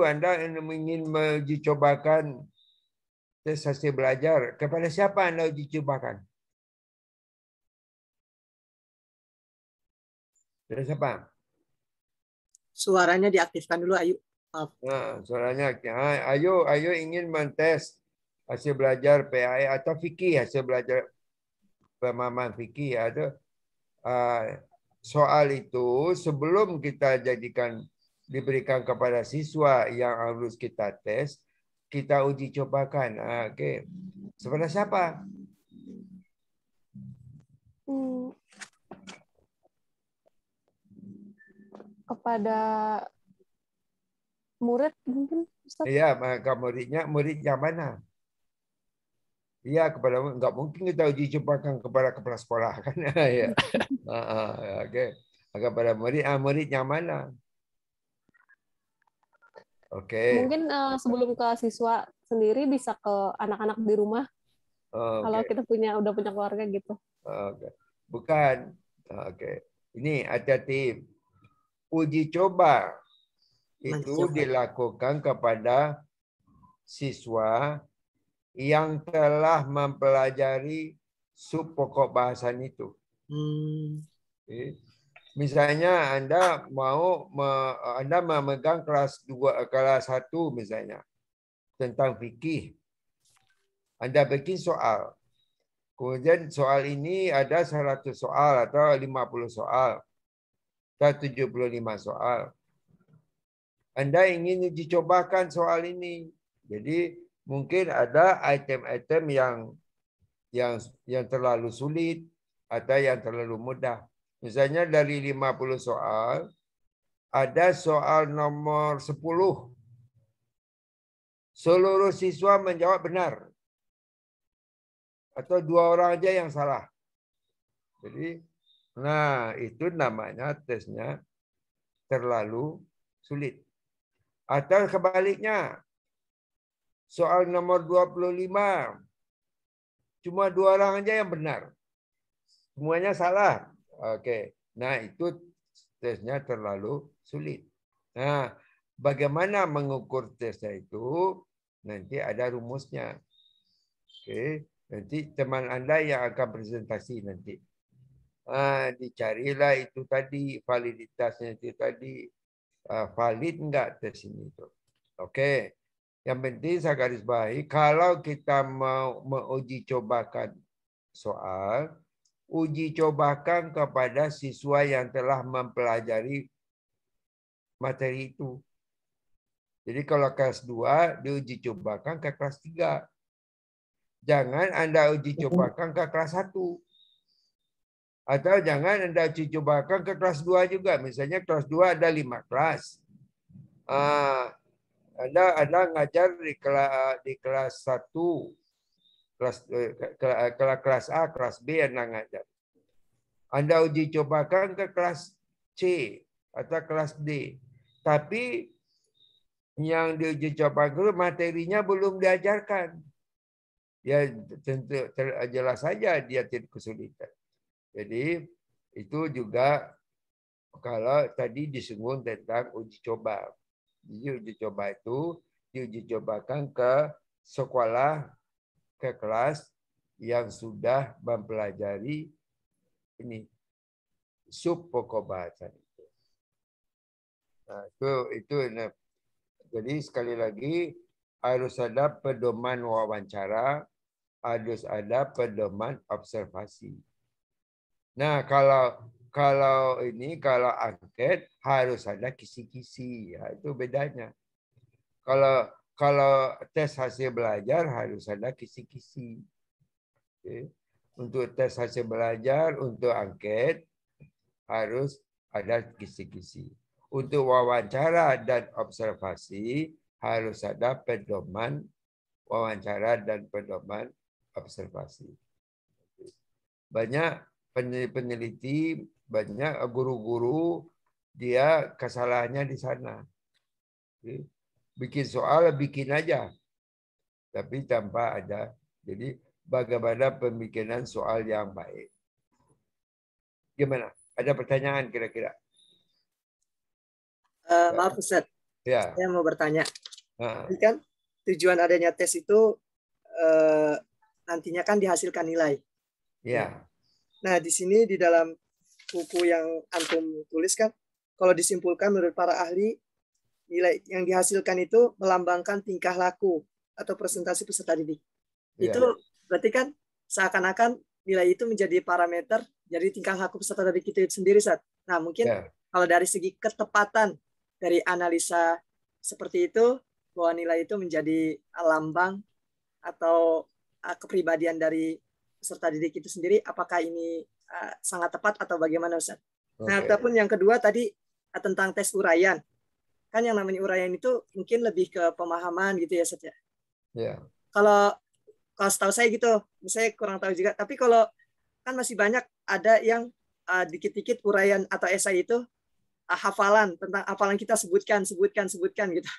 Anda ingin menguji cobakan tes hasil belajar. Kepada siapa Anda uji cobakan? Kepada siapa?
Suaranya diaktifkan dulu, Ayu. Maaf.
Nah, suaranya, ayo ingin mentes hasil belajar PAE atau fikih, hasil belajar pemahaman fikih atau soal itu sebelum kita diberikan kepada siswa yang harus kita tes, kita uji cobakan. Oke. Kepada siapa?
Kepada murid mungkin, Ustaz?
Iya, maka murid yang mana? Iya, kepada nggak mungkin kita uji cobakan kepada kepala sekolah kan? Ya. Oke. Kepada murid yang mana? Oke.
Mungkin sebelum ke siswa sendiri bisa ke anak-anak di rumah. Kalau kita udah punya keluarga gitu.
Oke. Bukan. Oke. Ini hati-hati. Uji coba itu dilakukan kepada siswa yang telah mempelajari sub pokok bahasan itu. Misalnya Anda memegang kelas 1 misalnya tentang fikih. Anda bikin soal. Kemudian soal ini ada 100 soal atau 50 soal. Atau 75 soal. Anda ingin uji cobakan soal ini. Jadi mungkin ada item-item yang terlalu sulit atau yang terlalu mudah. Misalnya dari 50 soal, ada soal nomor 10. Seluruh siswa menjawab benar. Atau 2 orang aja yang salah. Jadi, itu namanya tesnya terlalu sulit. Atau kebaliknya, soal nomor 25, cuma 2 orang aja yang benar. Semuanya salah. Oke. Nah, itu tesnya terlalu sulit. Nah, bagaimana mengukur tesnya itu? Nanti ada rumusnya. Oke. Nanti teman Anda yang akan presentasi nanti. Dicarilah itu tadi, validitasnya itu tadi. Valid enggak tes ini itu. Oke. Yang penting saya garis bawahi, kalau kita mau menguji cobakan soal, uji cobakan kepada siswa yang telah mempelajari materi itu. Jadi kalau kelas 2 diuji cobakan ke kelas 3. Jangan Anda uji cobakan ke kelas 1. Atau jangan Anda uji cobakan ke kelas 2 juga. Misalnya kelas 2 ada 5 kelas. Anda ngajar di kelas 1, kelas A, kelas B Anda ngajar. Anda uji cobakan ke kelas C atau kelas D. Tapi yang diuji cobakan materinya belum diajarkan. Ya tentu jelas saja dia tidak kesulitan. Jadi itu juga kalau tadi disinggung tentang uji coba. Jadi uji coba itu diuji cobakan ke sekolah, ke kelas yang sudah mempelajari ini sub pokok bahasan itu. Nah, itu. Jadi sekali lagi harus ada pedoman wawancara, harus ada pedoman observasi. Nah, kalau angket harus ada kisi-kisi, ya, itu bedanya. Kalau tes hasil belajar harus ada kisi-kisi. Oke. Untuk tes hasil belajar, untuk angket harus ada kisi-kisi. Untuk wawancara dan observasi harus ada pedoman wawancara dan pedoman observasi. Banyak peneliti, banyak guru-guru dia kesalahannya di sana. Bikin soal, bikin aja. Tapi tanpa ada. Jadi bagaimana pembikinan soal yang baik. Gimana? Ada pertanyaan kira-kira?
Maaf Ustaz,
ya.
Saya mau bertanya. Ini kan tujuan adanya tes itu nantinya kan dihasilkan nilai.
Ya.
Nah, di sini di dalam buku yang antum tuliskan, kalau disimpulkan menurut para ahli, nilai yang dihasilkan itu melambangkan tingkah laku atau presentasi peserta didik.
Ya.
Itu berarti kan seakan-akan nilai itu menjadi parameter dari tingkah laku peserta didik itu sendiri, Sat. Nah, mungkin kalau dari segi ketepatan dari analisa seperti itu, bahwa nilai itu menjadi lambang atau kepribadian dari peserta didik itu sendiri, apakah ini sangat tepat atau bagaimana, Ustaz? Nah, ataupun yang kedua tadi tentang tes uraian. Kan yang namanya uraian itu mungkin lebih ke pemahaman gitu ya, Ustaz ya.
Ya.
Kalau setahu saya gitu, saya kurang tahu juga. Tapi kalau kan masih banyak ada yang dikit-dikit uraian atau esai itu hafalan, tentang hafalan kita sebutkan gitu.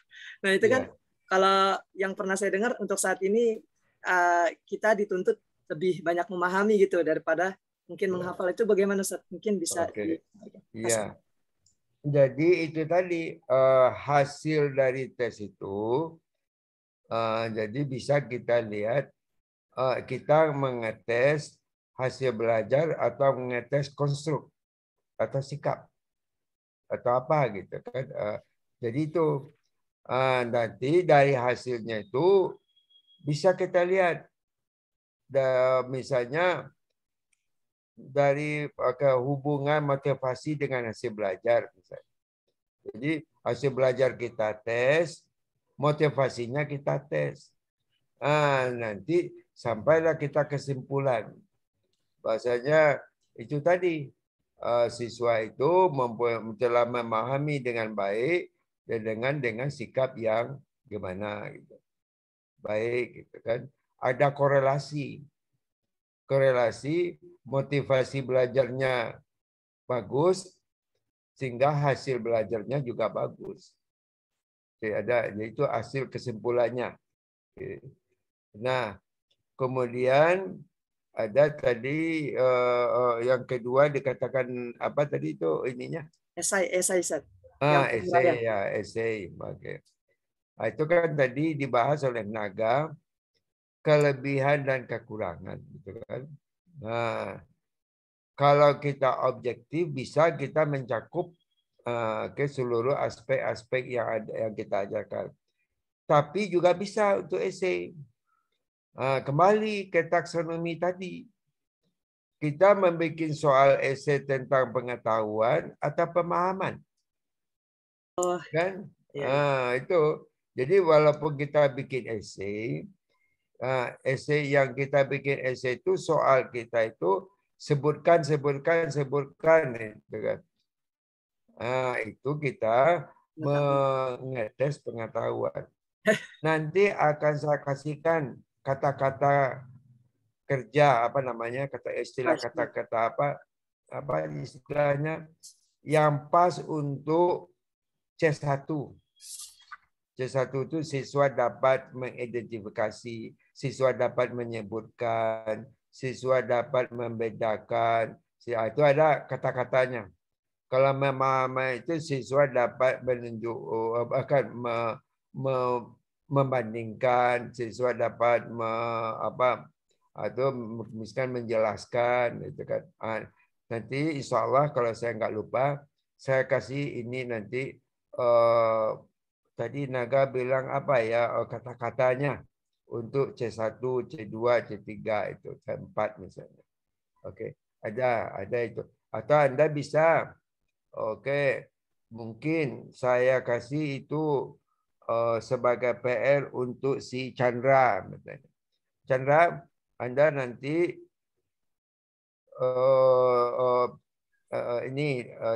Nah, itu kan kalau yang pernah saya dengar untuk saat ini kita dituntut lebih banyak memahami gitu daripada mungkin menghafal. Itu bagaimana, Ustaz? Mungkin bisa
Iya. Jadi itu tadi hasil dari tes itu, jadi bisa kita lihat kita mengetes hasil belajar atau mengetes konstruk atau sikap atau apa gitu kan. Jadi itu nanti dari hasilnya itu bisa kita lihat, misalnya dari hubungan motivasi dengan hasil belajar misalnya. Jadi hasil belajar kita tes, motivasinya kita tes. Nanti sampailah kita kesimpulan. Bahasanya itu tadi siswa itu telah memahami dengan baik dan dengan sikap yang gimana gitu. Baik gitu kan. Ada korelasi motivasi belajarnya bagus sehingga hasil belajarnya juga bagus. Jadi itu hasil kesimpulannya. Nah, kemudian ada tadi yang kedua dikatakan apa tadi itu ininya?
Esai.
Esai ya, esai. Oke. Itu kan tadi dibahas oleh Naga, kelebihan dan kekurangan, gitu kan. Nah, kalau kita objektif bisa kita mencakup ke seluruh aspek-aspek yang kita ajarkan. Tapi juga bisa untuk esai. Kembali ke taksonomi tadi. Kita membuat soal esai tentang pengetahuan atau pemahaman. Kan? Itu. Jadi walaupun kita bikin esai, yang kita bikin esai itu soal kita itu sebutkan itu kan. Itu kita mengetes pengetahuan. Nanti akan saya kasihkan kata-kata kerja kata-kata apa istilahnya yang pas untuk C1. C1 itu siswa dapat mengidentifikasi, siswa dapat menyebutkan, siswa dapat membedakan. Itu ada kata-katanya. Kalau memahami itu siswa dapat menunjuk membandingkan, siswa dapat atau misalkan menjelaskan gitu kan. Nanti insya Allah kalau saya nggak lupa saya kasih ini nanti tadi Naga bilang apa ya kata-katanya untuk C1, C2, C3 itu C4 misalnya. Oke, ada itu. Atau Anda bisa mungkin saya kasih itu sebagai PR untuk si Chandra misalnya. Chandra, Anda nanti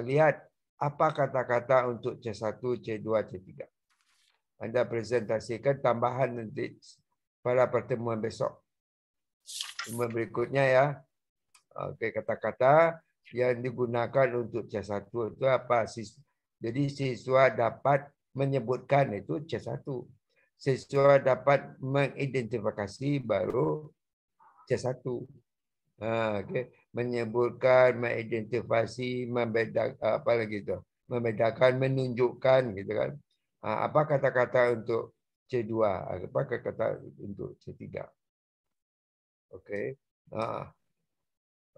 lihat apa kata-kata untuk C1, C2, C3. Anda presentasikan tambahan nanti pada pertemuan besok. Berikutnya ya. Oke, kata-kata yang digunakan untuk C1 itu apa? Jadi siswa dapat menyebutkan itu C1. Siswa dapat mengidentifikasi baru C1. Menyebutkan, mengidentifikasi, membedakan, menunjukkan gitu kan. Apa kata-kata untuk C2, apa kata-kata untuk C3. Oke.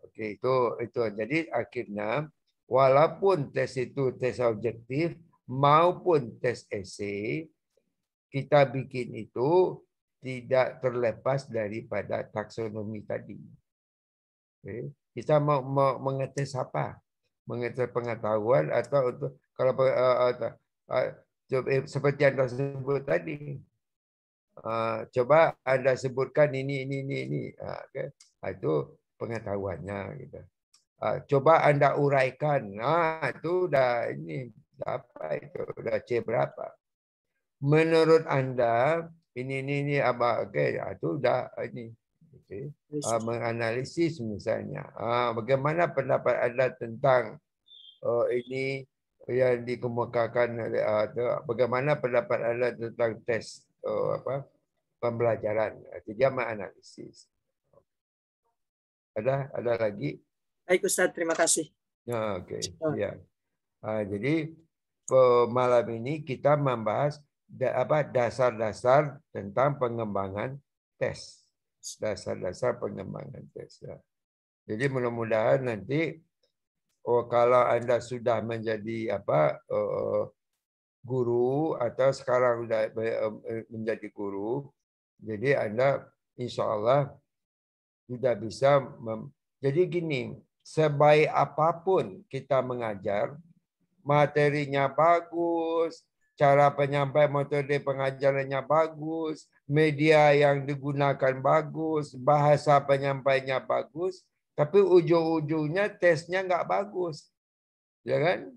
Oke, itu. Jadi akhirnya walaupun tes itu tes objektif maupun tes esai, kita bikin itu tidak terlepas daripada taksonomi tadi. Oke. Kita mau mengetes apa? Mengetes pengetahuan atau untuk kalau seperti yang Anda sebut tadi. Coba Anda sebutkan ini. Okay. Itu pengetahuannya gitu. Coba Anda uraikan. Itu udah ini apa itu? Udah C berapa? Menurut Anda ini apa? Oke, itu udah ini. Okay. Menganalisis misalnya. Bagaimana pendapat Anda tentang ini yang dikemukakan bagaimana pendapat Anda tentang tes pembelajaran. Dia menganalisis. Ada lagi?
Baik Ustaz, terima kasih.
Oke. Ya. Jadi malam ini kita membahas dasar-dasar tentang pengembangan tes. Dasar-dasar pengembangan tes. Ya. Jadi mudah-mudahan nanti kalau Anda sudah menjadi guru atau sekarang sudah menjadi guru, jadi Anda insya Allah sudah bisa. Jadi gini, sebaik apapun kita mengajar, materinya bagus, cara penyampaian metode pengajarannya bagus, media yang digunakan bagus, bahasa penyampaiannya bagus, tapi ujung-ujungnya tesnya nggak bagus, ya kan?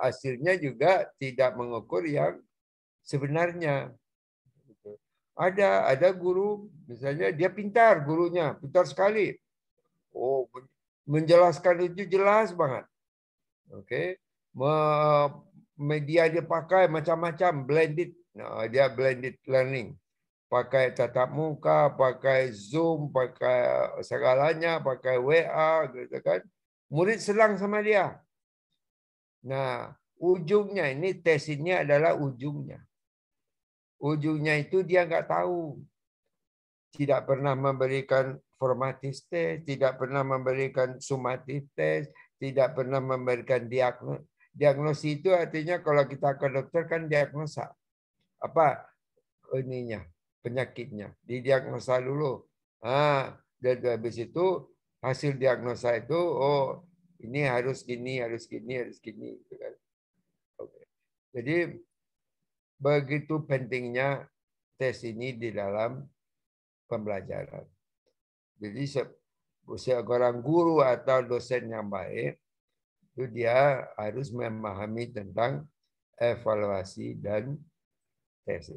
Hasilnya juga tidak mengukur yang sebenarnya. Ada guru, misalnya dia pintar, gurunya pintar sekali. Oh, menjelaskan itu jelas banget. Oke, media dia pakai macam-macam, blended. Dia blended learning. Pakai tatap muka, pakai Zoom, pakai segalanya, pakai WA, gitu kan. Murid senang sama dia. Nah, ujungnya ini tes ini adalah ujungnya. Ujungnya itu dia nggak tahu. Tidak pernah memberikan formatif tes, tidak pernah memberikan sumatif tes, tidak pernah memberikan diagnosis. Diagnosis itu artinya kalau kita ke dokter kan diagnosa. Apa ininya? Penyakitnya. Didiagnosa dulu. Dan habis itu hasil diagnosa itu, oh ini harus gini, harus gini, harus gini. Oke. Jadi begitu pentingnya tes ini di dalam pembelajaran. Jadi seorang guru atau dosen yang baik itu dia harus memahami tentang evaluasi dan tes.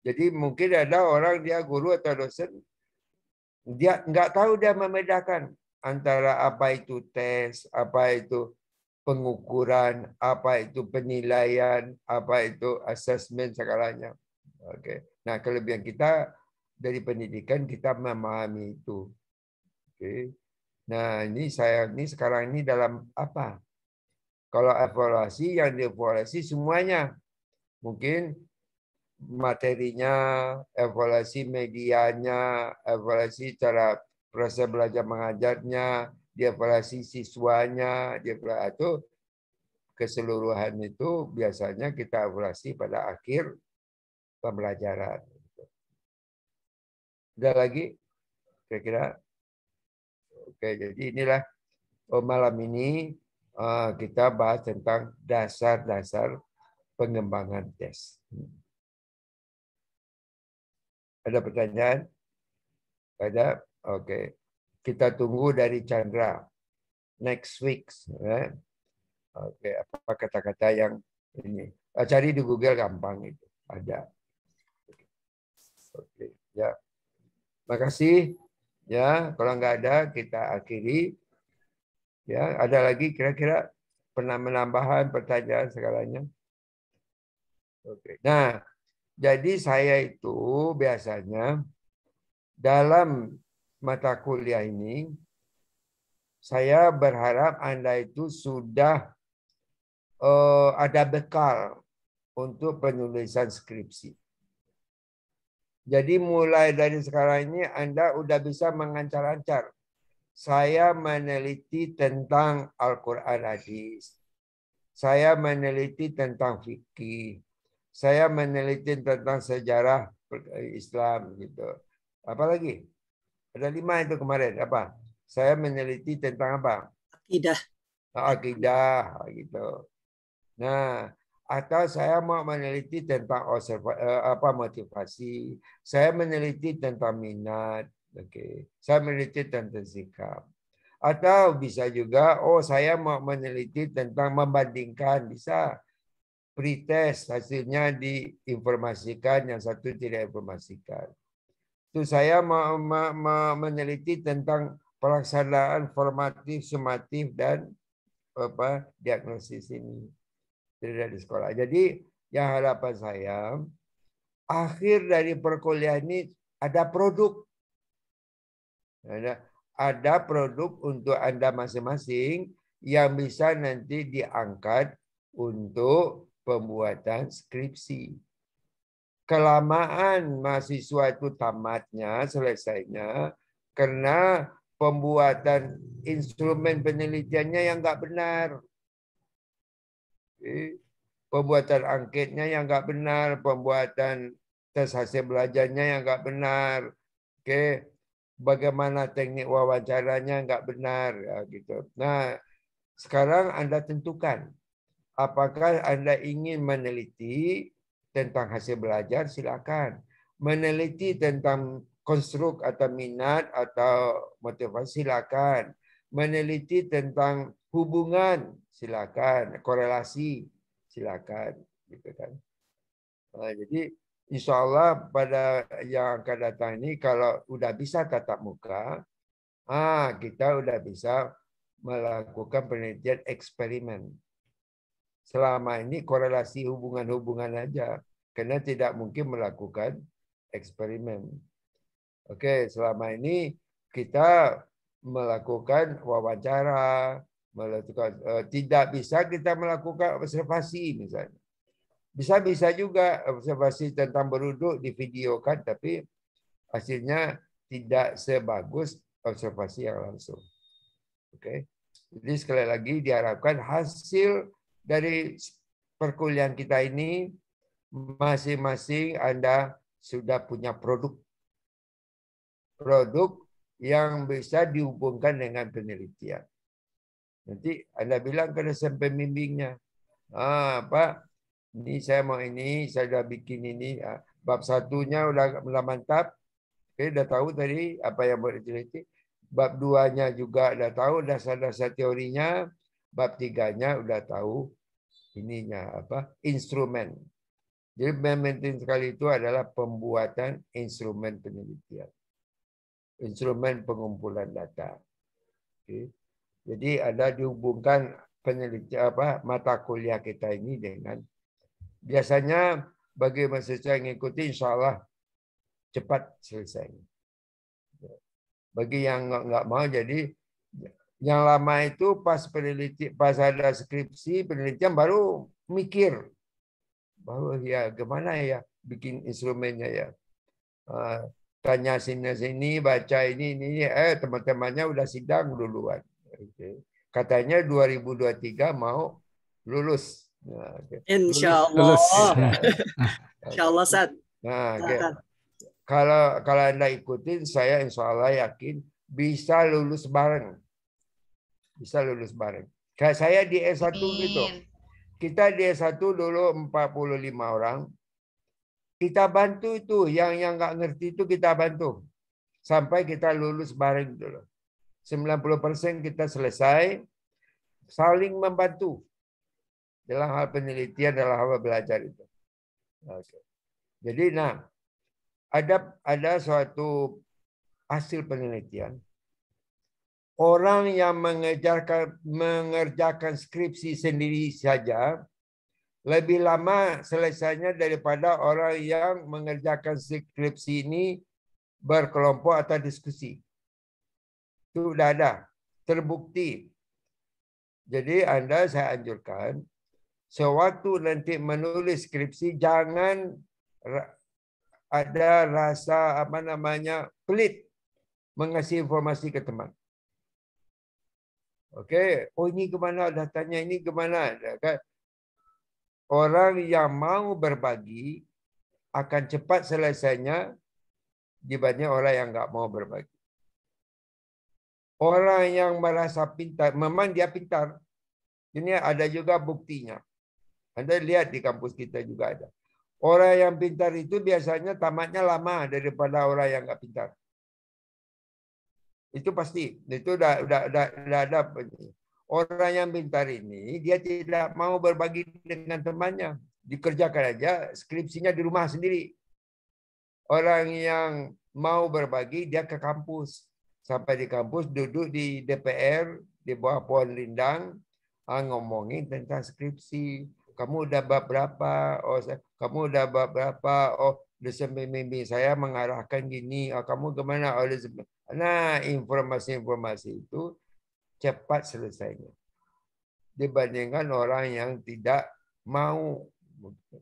Jadi mungkin ada orang dia guru atau dosen dia nggak tahu dia membedakan antara apa itu tes, apa itu pengukuran, apa itu penilaian, apa itu asesmen segalanya. Oke. Nah, kelebihan kita dari pendidikan kita memahami itu. Oke. Nah, ini sekarang ini dalam apa? Kalau evaluasi yang dievaluasi semuanya. Mungkin materinya, evaluasi medianya, evaluasi cara proses belajar mengajarnya, dievaluasi siswanya, itu keseluruhan itu biasanya kita evaluasi pada akhir pembelajaran. Ada lagi? Kira-kira? Oke, jadi inilah malam ini kita bahas tentang dasar-dasar pengembangan tes. Ada pertanyaan? Ada? Oke. Kita tunggu dari Chandra. Next week. Ya. Oke. Apa kata-kata yang ini? Cari di Google gampang itu. Ada. Oke. Ya. Makasih. Ya. Kalau nggak ada, kita akhiri. Ya. Ada lagi kira-kira penambahan pertanyaan segalanya? Oke. Nah. Jadi saya itu biasanya dalam mata kuliah ini, saya berharap Anda itu sudah ada bekal untuk penulisan skripsi. Jadi mulai dari sekarang ini Anda udah bisa mengancar-ancar. Saya meneliti tentang Al-Quran hadis. Saya meneliti tentang fikih. Saya meneliti tentang sejarah Islam gitu. Apalagi? Ada 5 itu kemarin. Apa? Saya meneliti tentang apa?
Akidah.
Akidah gitu. Nah, atau saya mau meneliti tentang motivasi. Saya meneliti tentang minat. Oke. Saya meneliti tentang sikap. Atau bisa juga, saya mau meneliti tentang membandingkan. Bisa pretest, hasilnya diinformasikan, yang satu tidak informasikan. Itu saya mau meneliti tentang pelaksanaan formatif, sumatif, dan diagnosis ini dari sekolah. Jadi yang harapan saya, akhir dari perkuliahan ini ada produk. Ada produk untuk Anda masing-masing yang bisa nanti diangkat untuk pembuatan skripsi. Kelamaan mahasiswa itu tamatnya, selesainya, karena pembuatan instrumen penelitiannya yang nggak benar. Pembuatan angketnya yang nggak benar, pembuatan tes hasil belajarnya yang nggak benar. Oke. Bagaimana teknik wawancaranya nggak benar ya, gitu. Nah, sekarang Anda tentukan apakah Anda ingin meneliti tentang hasil belajar, silakan. Meneliti tentang konstruk atau minat atau motivasi, silakan. Meneliti tentang hubungan, silakan. Korelasi, silakan, gitu kan. Nah, jadi insya Allah pada yang akan datang ini kalau udah bisa tatap muka, kita udah bisa melakukan penelitian eksperimen. Selama ini korelasi hubungan-hubungan aja, karena tidak mungkin melakukan eksperimen. Oke, selama ini kita melakukan wawancara, tidak bisa kita melakukan observasi misalnya. Bisa juga observasi tentang beruduk divideokan, tapi hasilnya tidak sebagus observasi yang langsung. Oke. Jadi sekali lagi diharapkan hasil dari perkuliahan kita ini masing-masing Anda sudah punya produk. Produk yang bisa dihubungkan dengan penelitian. Nanti Anda bilang ke dosen pembimbingnya, Pak, ini saya mau ini, saya sudah bikin ini. Bab 1-nya udah mantap. Oke, udah tahu tadi apa yang mau diteliti. Bab 2-nya juga udah tahu dasar-dasar teorinya. Bab 3-nya udah tahu ininya apa? Instrumen. Jadi yang penting sekali itu adalah pembuatan instrumen penelitian. Instrumen pengumpulan data. Oke. Jadi ada dihubungkan penelitian mata kuliah kita ini dengan biasanya bagi mahasiswa yang ikuti insya Allah cepat selesai. Bagi yang nggak mau jadi yang lama itu pas ada skripsi penelitian baru mikir. Baru ya gimana ya bikin instrumennya ya. Tanya sini baca ini teman-temannya udah sidang duluan. Katanya 2023 mau lulus. Nah,
Insya Allah. Insya Allah, Sat.
Nah, kalau Anda ikutin, saya insya Allah yakin bisa lulus bareng. Bisa lulus bareng. Kayak saya di S1 gitu. Kita di S1 dulu 45 orang. Kita bantu itu. Yang nggak ngerti itu kita bantu. Sampai kita lulus bareng dulu. 90% kita selesai. Saling membantu. Dalam hal penelitian, dalam hal belajar itu. Oke. Jadi, ada suatu hasil penelitian. Orang yang mengerjakan skripsi sendiri saja lebih lama selesainya daripada orang yang mengerjakan skripsi ini berkelompok atau diskusi. Itu sudah ada, terbukti. Jadi saya anjurkan, sewaktu nanti menulis skripsi jangan ada rasa pelit mengasih informasi ke teman. Oke, oh ini kemana datanya, ini kemana? Orang yang mau berbagi akan cepat selesainya dibanding orang yang nggak mau berbagi. Orang yang merasa pintar, memang dia pintar. Ini ada juga buktinya. Anda lihat di kampus kita juga ada. Orang yang pintar itu biasanya tamatnya lama daripada orang yang nggak pintar. Itu pasti. Itu udah ada. Orang yang pintar ini dia tidak mau berbagi dengan temannya. Dikerjakan aja skripsinya di rumah sendiri. Orang yang mau berbagi dia ke kampus. Sampai di kampus duduk di DPR di bawah pohon rindang ngomongin tentang skripsi. Kamu udah bab berapa? Oh, kamu udah bab berapa? Oh, dosen pembimbing saya mengarahkan gini. Oh, kamu kemana? Oh, nah, informasi-informasi itu cepat selesainya dibandingkan orang yang tidak mau.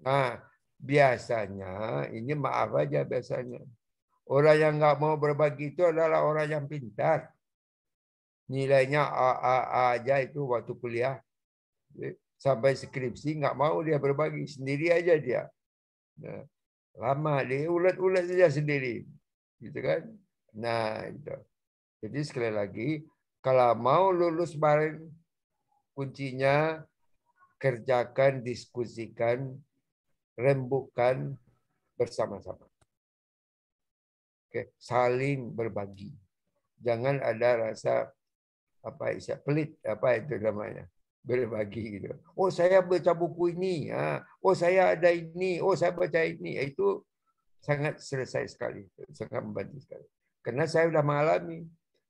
Nah, biasanya ini maaf aja biasanya. Orang yang nggak mau berbagi itu adalah orang yang pintar. Nilainya A aja itu waktu kuliah. Sampai skripsi nggak mau dia berbagi. Sendiri aja dia. Nah, lama dia ulet-ulet saja sendiri. Gitu kan. Nah, itu. Jadi sekali lagi, kalau mau lulus bareng, kuncinya kerjakan, diskusikan, rembukan bersama-sama. Oke, saling berbagi. Jangan ada rasa pelit, itu namanya, berbagi gitu. Oh, saya baca buku ini, oh saya ada ini, oh saya baca ini. Itu sangat selesai sekali, sangat membantu sekali. Karena saya sudah mengalami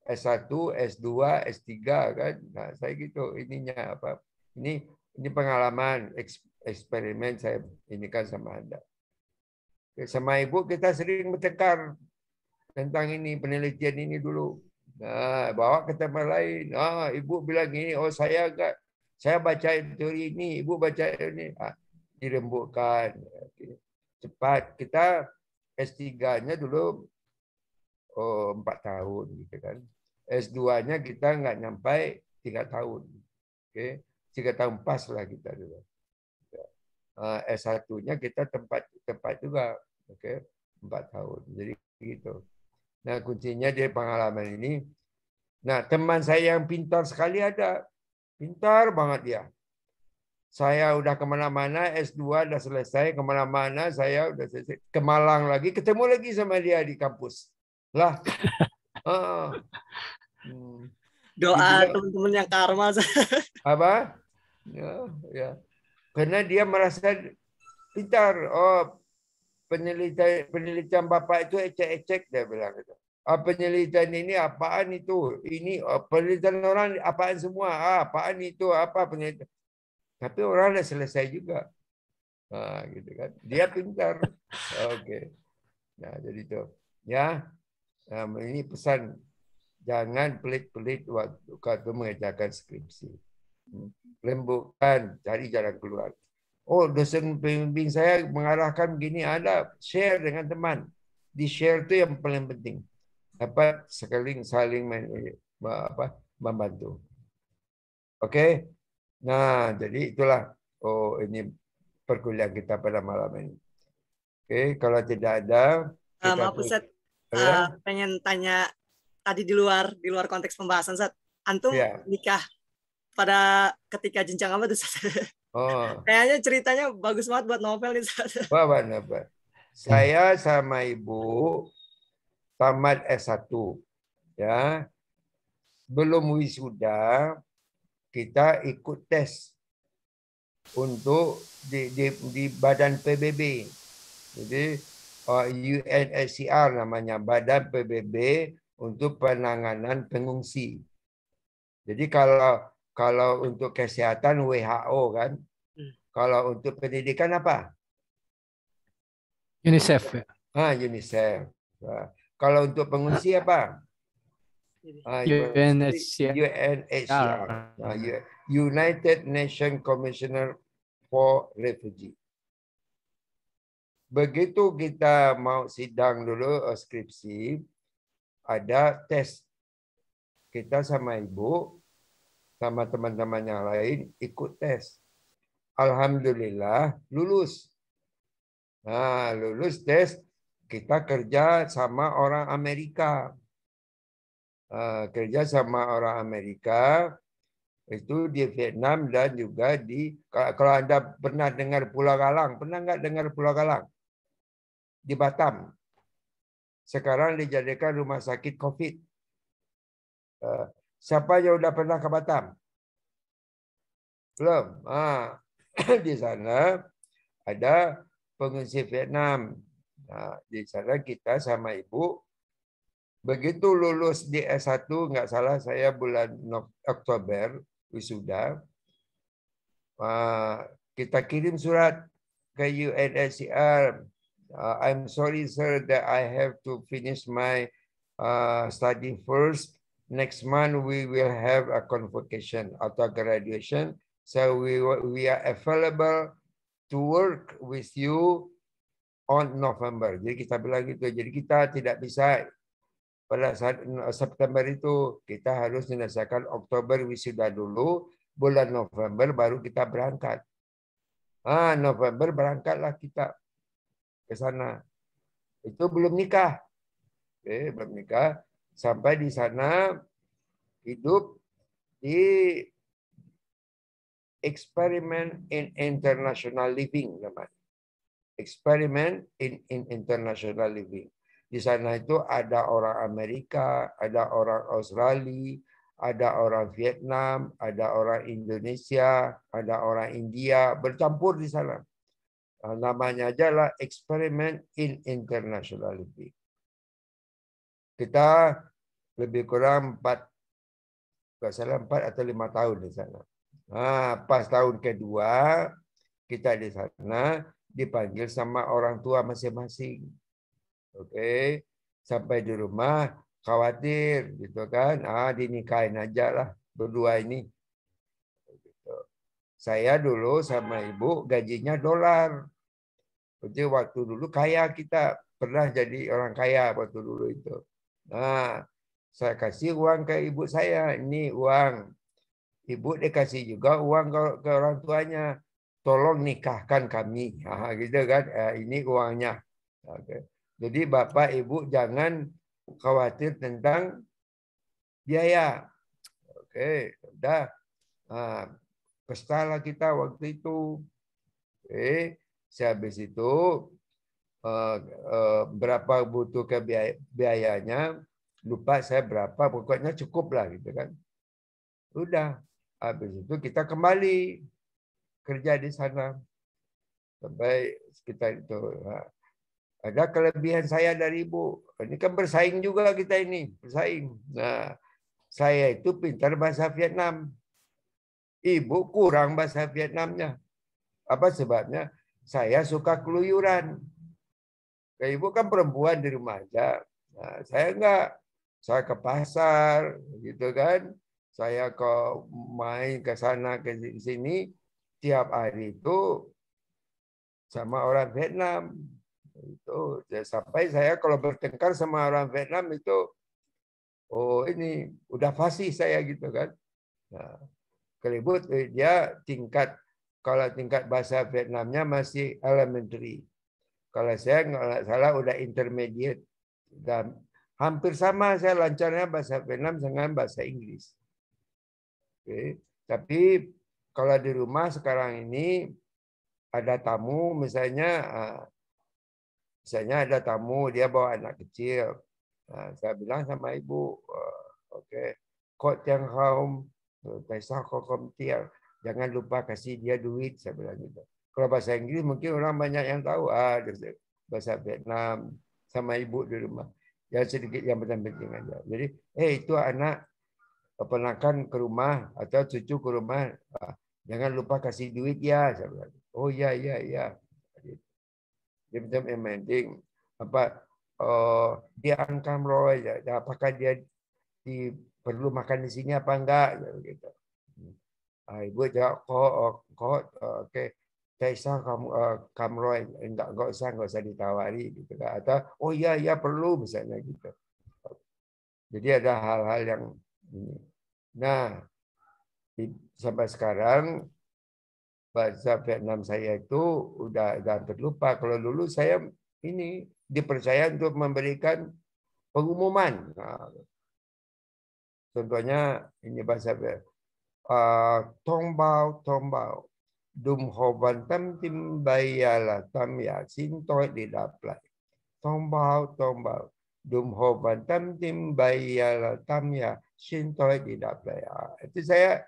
S1, S2, S3 kan. Nah, saya gitu ininya apa? Ini pengalaman eksperimen saya ini kan sama Anda. Sama Ibu kita sering bertengkar tentang ini, penelitian ini dulu. Nah, bawa ke tempat lain. Ibu bilang gini, oh saya baca teori ini, Ibu baca ini. Dirembukkan. Cepat. Kita S3-nya dulu 4 tahun gitu kan. S2-nya kita nggak nyampe 3 tahun. Oke. 3 tahun pas lah kita dulu. S1-nya kita tempat juga. Oke. 4 tahun. Jadi gitu. Nah, kuncinya dari pengalaman ini. Nah, teman saya yang pintar sekali ada. Pintar banget dia. Saya udah kemana-mana, S2 udah selesai, kemana-mana saya udah selesai. Ke Malang lagi, ketemu lagi sama dia di kampus. Lah.
Doa teman-teman yang karma.
Apa? Ya. Karena dia merasa pintar. Oh, penelitian Bapak itu ecek-ecek, dia bilang gitu. Penelitian ini apaan itu? Ini penelitian orang apaan semua? Apaan itu? Apa penelitian? Tapi orang udah selesai juga. Gitu kan. Dia pintar. Oke. Nah, jadi itu. Ya. Ini pesan. Jangan pelit-pelit waktu mengerjakan skripsi. Lembutkan, cari jalan keluar. Oh, dosen pembimbing saya mengarahkan begini, ada share dengan teman. Di share itu yang paling penting. Dapat saling membantu. Oke. Nah, jadi itulah ini perkuliahan kita pada malam ini. Oke, kalau tidak ada
maaf Ustaz, pengen tanya tadi di luar konteks pembahasan Ustaz. Antum nikah pada ketika jenjang apa tuh Ustaz? Kayaknya ceritanya bagus banget buat novel nih.
Apa? Saya sama Ibu tamat S1. Ya. Belum wisuda, kita ikut tes untuk di badan PBB. Jadi UNHCR namanya, Badan PBB untuk penanganan pengungsi. Jadi kalau untuk kesehatan WHO kan. Kalau untuk pendidikan apa?
UNICEF.
UNICEF. Kalau untuk pengungsi apa? UNHCR. United Nations Commissioner for Refugee. begitu kita mau sidang dulu skripsi, ada tes. Kita sama ibu, sama teman-teman yang lain ikut tes. Alhamdulillah lulus. Nah, lulus tes, kita kerja sama orang Amerika. Kerja sama orang Amerika, itu di Vietnam dan juga di, kalau Anda pernah dengar Pulau Galang, pernah nggak dengar Pulau Galang? Di Batam. Sekarang dijadikan rumah sakit COVID. Siapa yang udah pernah ke Batam? Belum. Di sana ada pengungsi Vietnam. Nah, di sana kita sama ibu, begitu lulus di S1, nggak salah saya bulan Oktober, wisuda, kita kirim surat ke UNHCR. I'm sorry, sir, that I have to finish my study first. Next month we will have a convocation atau graduation. So we are available to work with you on November. Jadi kita bilang gitu. Jadi kita tidak bisa pada saat September itu, kita harus menyelesaikan Oktober wisuda dulu, bulan November baru kita berangkat. November berangkatlah kita ke sana. Itu belum nikah. Belum nikah. Sampai di sana hidup di eksperimen in international living, namanya. Eksperimen in international living. Di sana itu ada orang Amerika, ada orang Australia, ada orang Vietnam, ada orang Indonesia, ada orang India, bercampur di sana. Namanya aja lah eksperimen in international living. Kita lebih kurang 4 atau 5 tahun di sana. Pas tahun kedua kita di sana dipanggil sama orang tua masing-masing. Oke, sampai di rumah khawatir gitu kan. Dinikahin aja lah berdua ini. Saya dulu sama ibu gajinya dolar. Jadi waktu dulu kaya, kita pernah jadi orang kaya waktu dulu itu. Nah, saya kasih uang ke ibu saya. Ini uang. Ibu dikasih juga uang ke orang tuanya. Tolong nikahkan kami. Gitu kan. Ini uangnya. Oke. Jadi Bapak Ibu jangan khawatir tentang biaya. Oke, udah. Pesta lah kita waktu itu. Oke, sehabis itu berapa butuh ke biayanya, lupa saya berapa, pokoknya cukup lah gitu kan. Udah, habis itu kita kembali kerja di sana sampai sekitar itu. Ada kelebihan saya dari ibu. Ini kan bersaing juga kita ini, bersaing. Nah, saya itu pintar bahasa Vietnam. Ibu kurang bahasa Vietnamnya. Apa sebabnya? Saya suka keluyuran. Ibu kan perempuan di rumah aja. Nah, saya enggak. Saya ke pasar, gitu kan. Saya ke main ke sana ke sini tiap hari itu sama orang Vietnam. Itu sampai saya kalau bertengkar sama orang Vietnam itu, ini udah fasih saya gitu kan. Nah, kelibut dia kalau tingkat bahasa Vietnamnya masih elementary. Kalau saya nggak salah udah intermediate. Dan hampir sama saya lancarnya bahasa Vietnam dengan bahasa Inggris. Oke. Tapi kalau di rumah sekarang ini ada tamu, misalnya ada tamu, dia bawa anak kecil. Nah, saya bilang sama ibu, oke, kok tiang haum, pesah kokom tiang, jangan lupa kasih dia duit, saya bilang gitu. Kalau bahasa Inggris mungkin orang banyak yang tahu, bahasa Vietnam sama ibu di rumah. Ya sedikit yang penting aja. Jadi, itu anak keponakan ke rumah atau cucu ke rumah, jangan lupa kasih duit ya, saya bilang. Oh ya. Dia yang penting dia akan roy, apakah dia perlu makan di sini apa enggak gitu. Ibu jawab kok oke. Taisa Kamroy, enggak usah ditawari gitu kan. Atau oh iya perlu misalnya gitu. Jadi ada hal-hal yang ini. Nah, sampai sekarang bahasa Vietnam saya itu udah hampir lupa. Kalau dulu saya ini dipercaya untuk memberikan pengumuman. Nah, contohnya ini bahasa Tombau Dum Hoban Tam Tim Bayala Tam Ya Sintoi di Daplai. Tombau Dum Hoban Tam Tim Bayala Tam Ya Sintoi di Daplai. Itu saya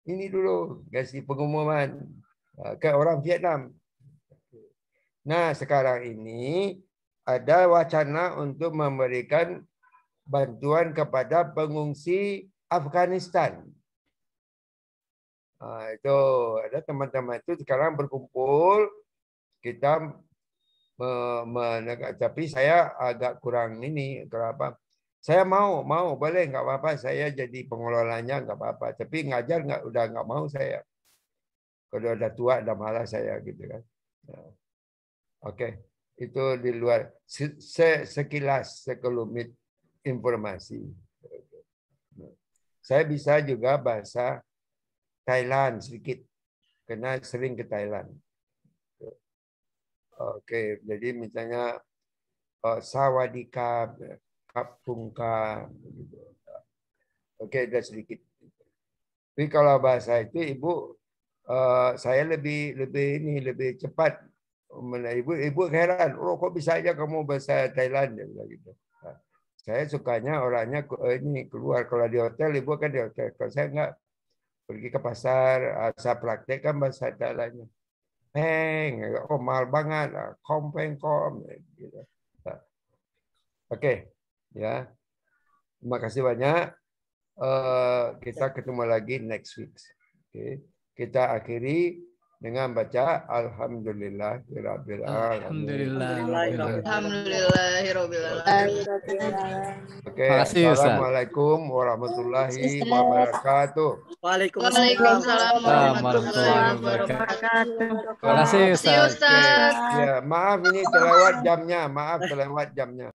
ini dulu kasih pengumuman ke orang Vietnam. Nah, sekarang ini ada wacana untuk memberikan bantuan kepada pengungsi Afghanistan. Itu ada teman-teman itu sekarang berkumpul, kita tapi saya agak kurang ini, kenapa? Saya mau boleh nggak apa-apa, saya jadi pengelolanya nggak apa-apa, tapi ngajar udah nggak mau saya. Kalau udah tua udah malas saya gitu kan. Oke, itu di luar sekilas sekelumit informasi. Saya bisa juga bahasa Thailand sedikit, karena sering ke Thailand. Oke, jadi misalnya Sawadika, Kapungka, oke, ada sedikit. Tapi kalau bahasa itu Ibu, saya lebih cepat. Ibu heran, oh kok bisa aja kamu bahasa Thailand gitu. Saya sukanya orangnya ini keluar. Kalau di hotel, Ibu kan di hotel. Kalau saya enggak, pergi ke pasar, saya praktekkan bahasa Thailandnya. Peng, oh mahal banget, kompeng gitu. Oke, ya. Terima kasih banyak. Kita ketemu lagi next week. Oke. Kita akhiri dengan baca Alhamdulillahirabbil alamin.
Alhamdulillahirabbil alamin.
Oke, assalamualaikum warahmatullahi wabarakatuh.
Waalaikumsalam warahmatullahi wabarakatuh.
Terima kasih Ustaz.
Ya, maaf ini terlewat jamnya.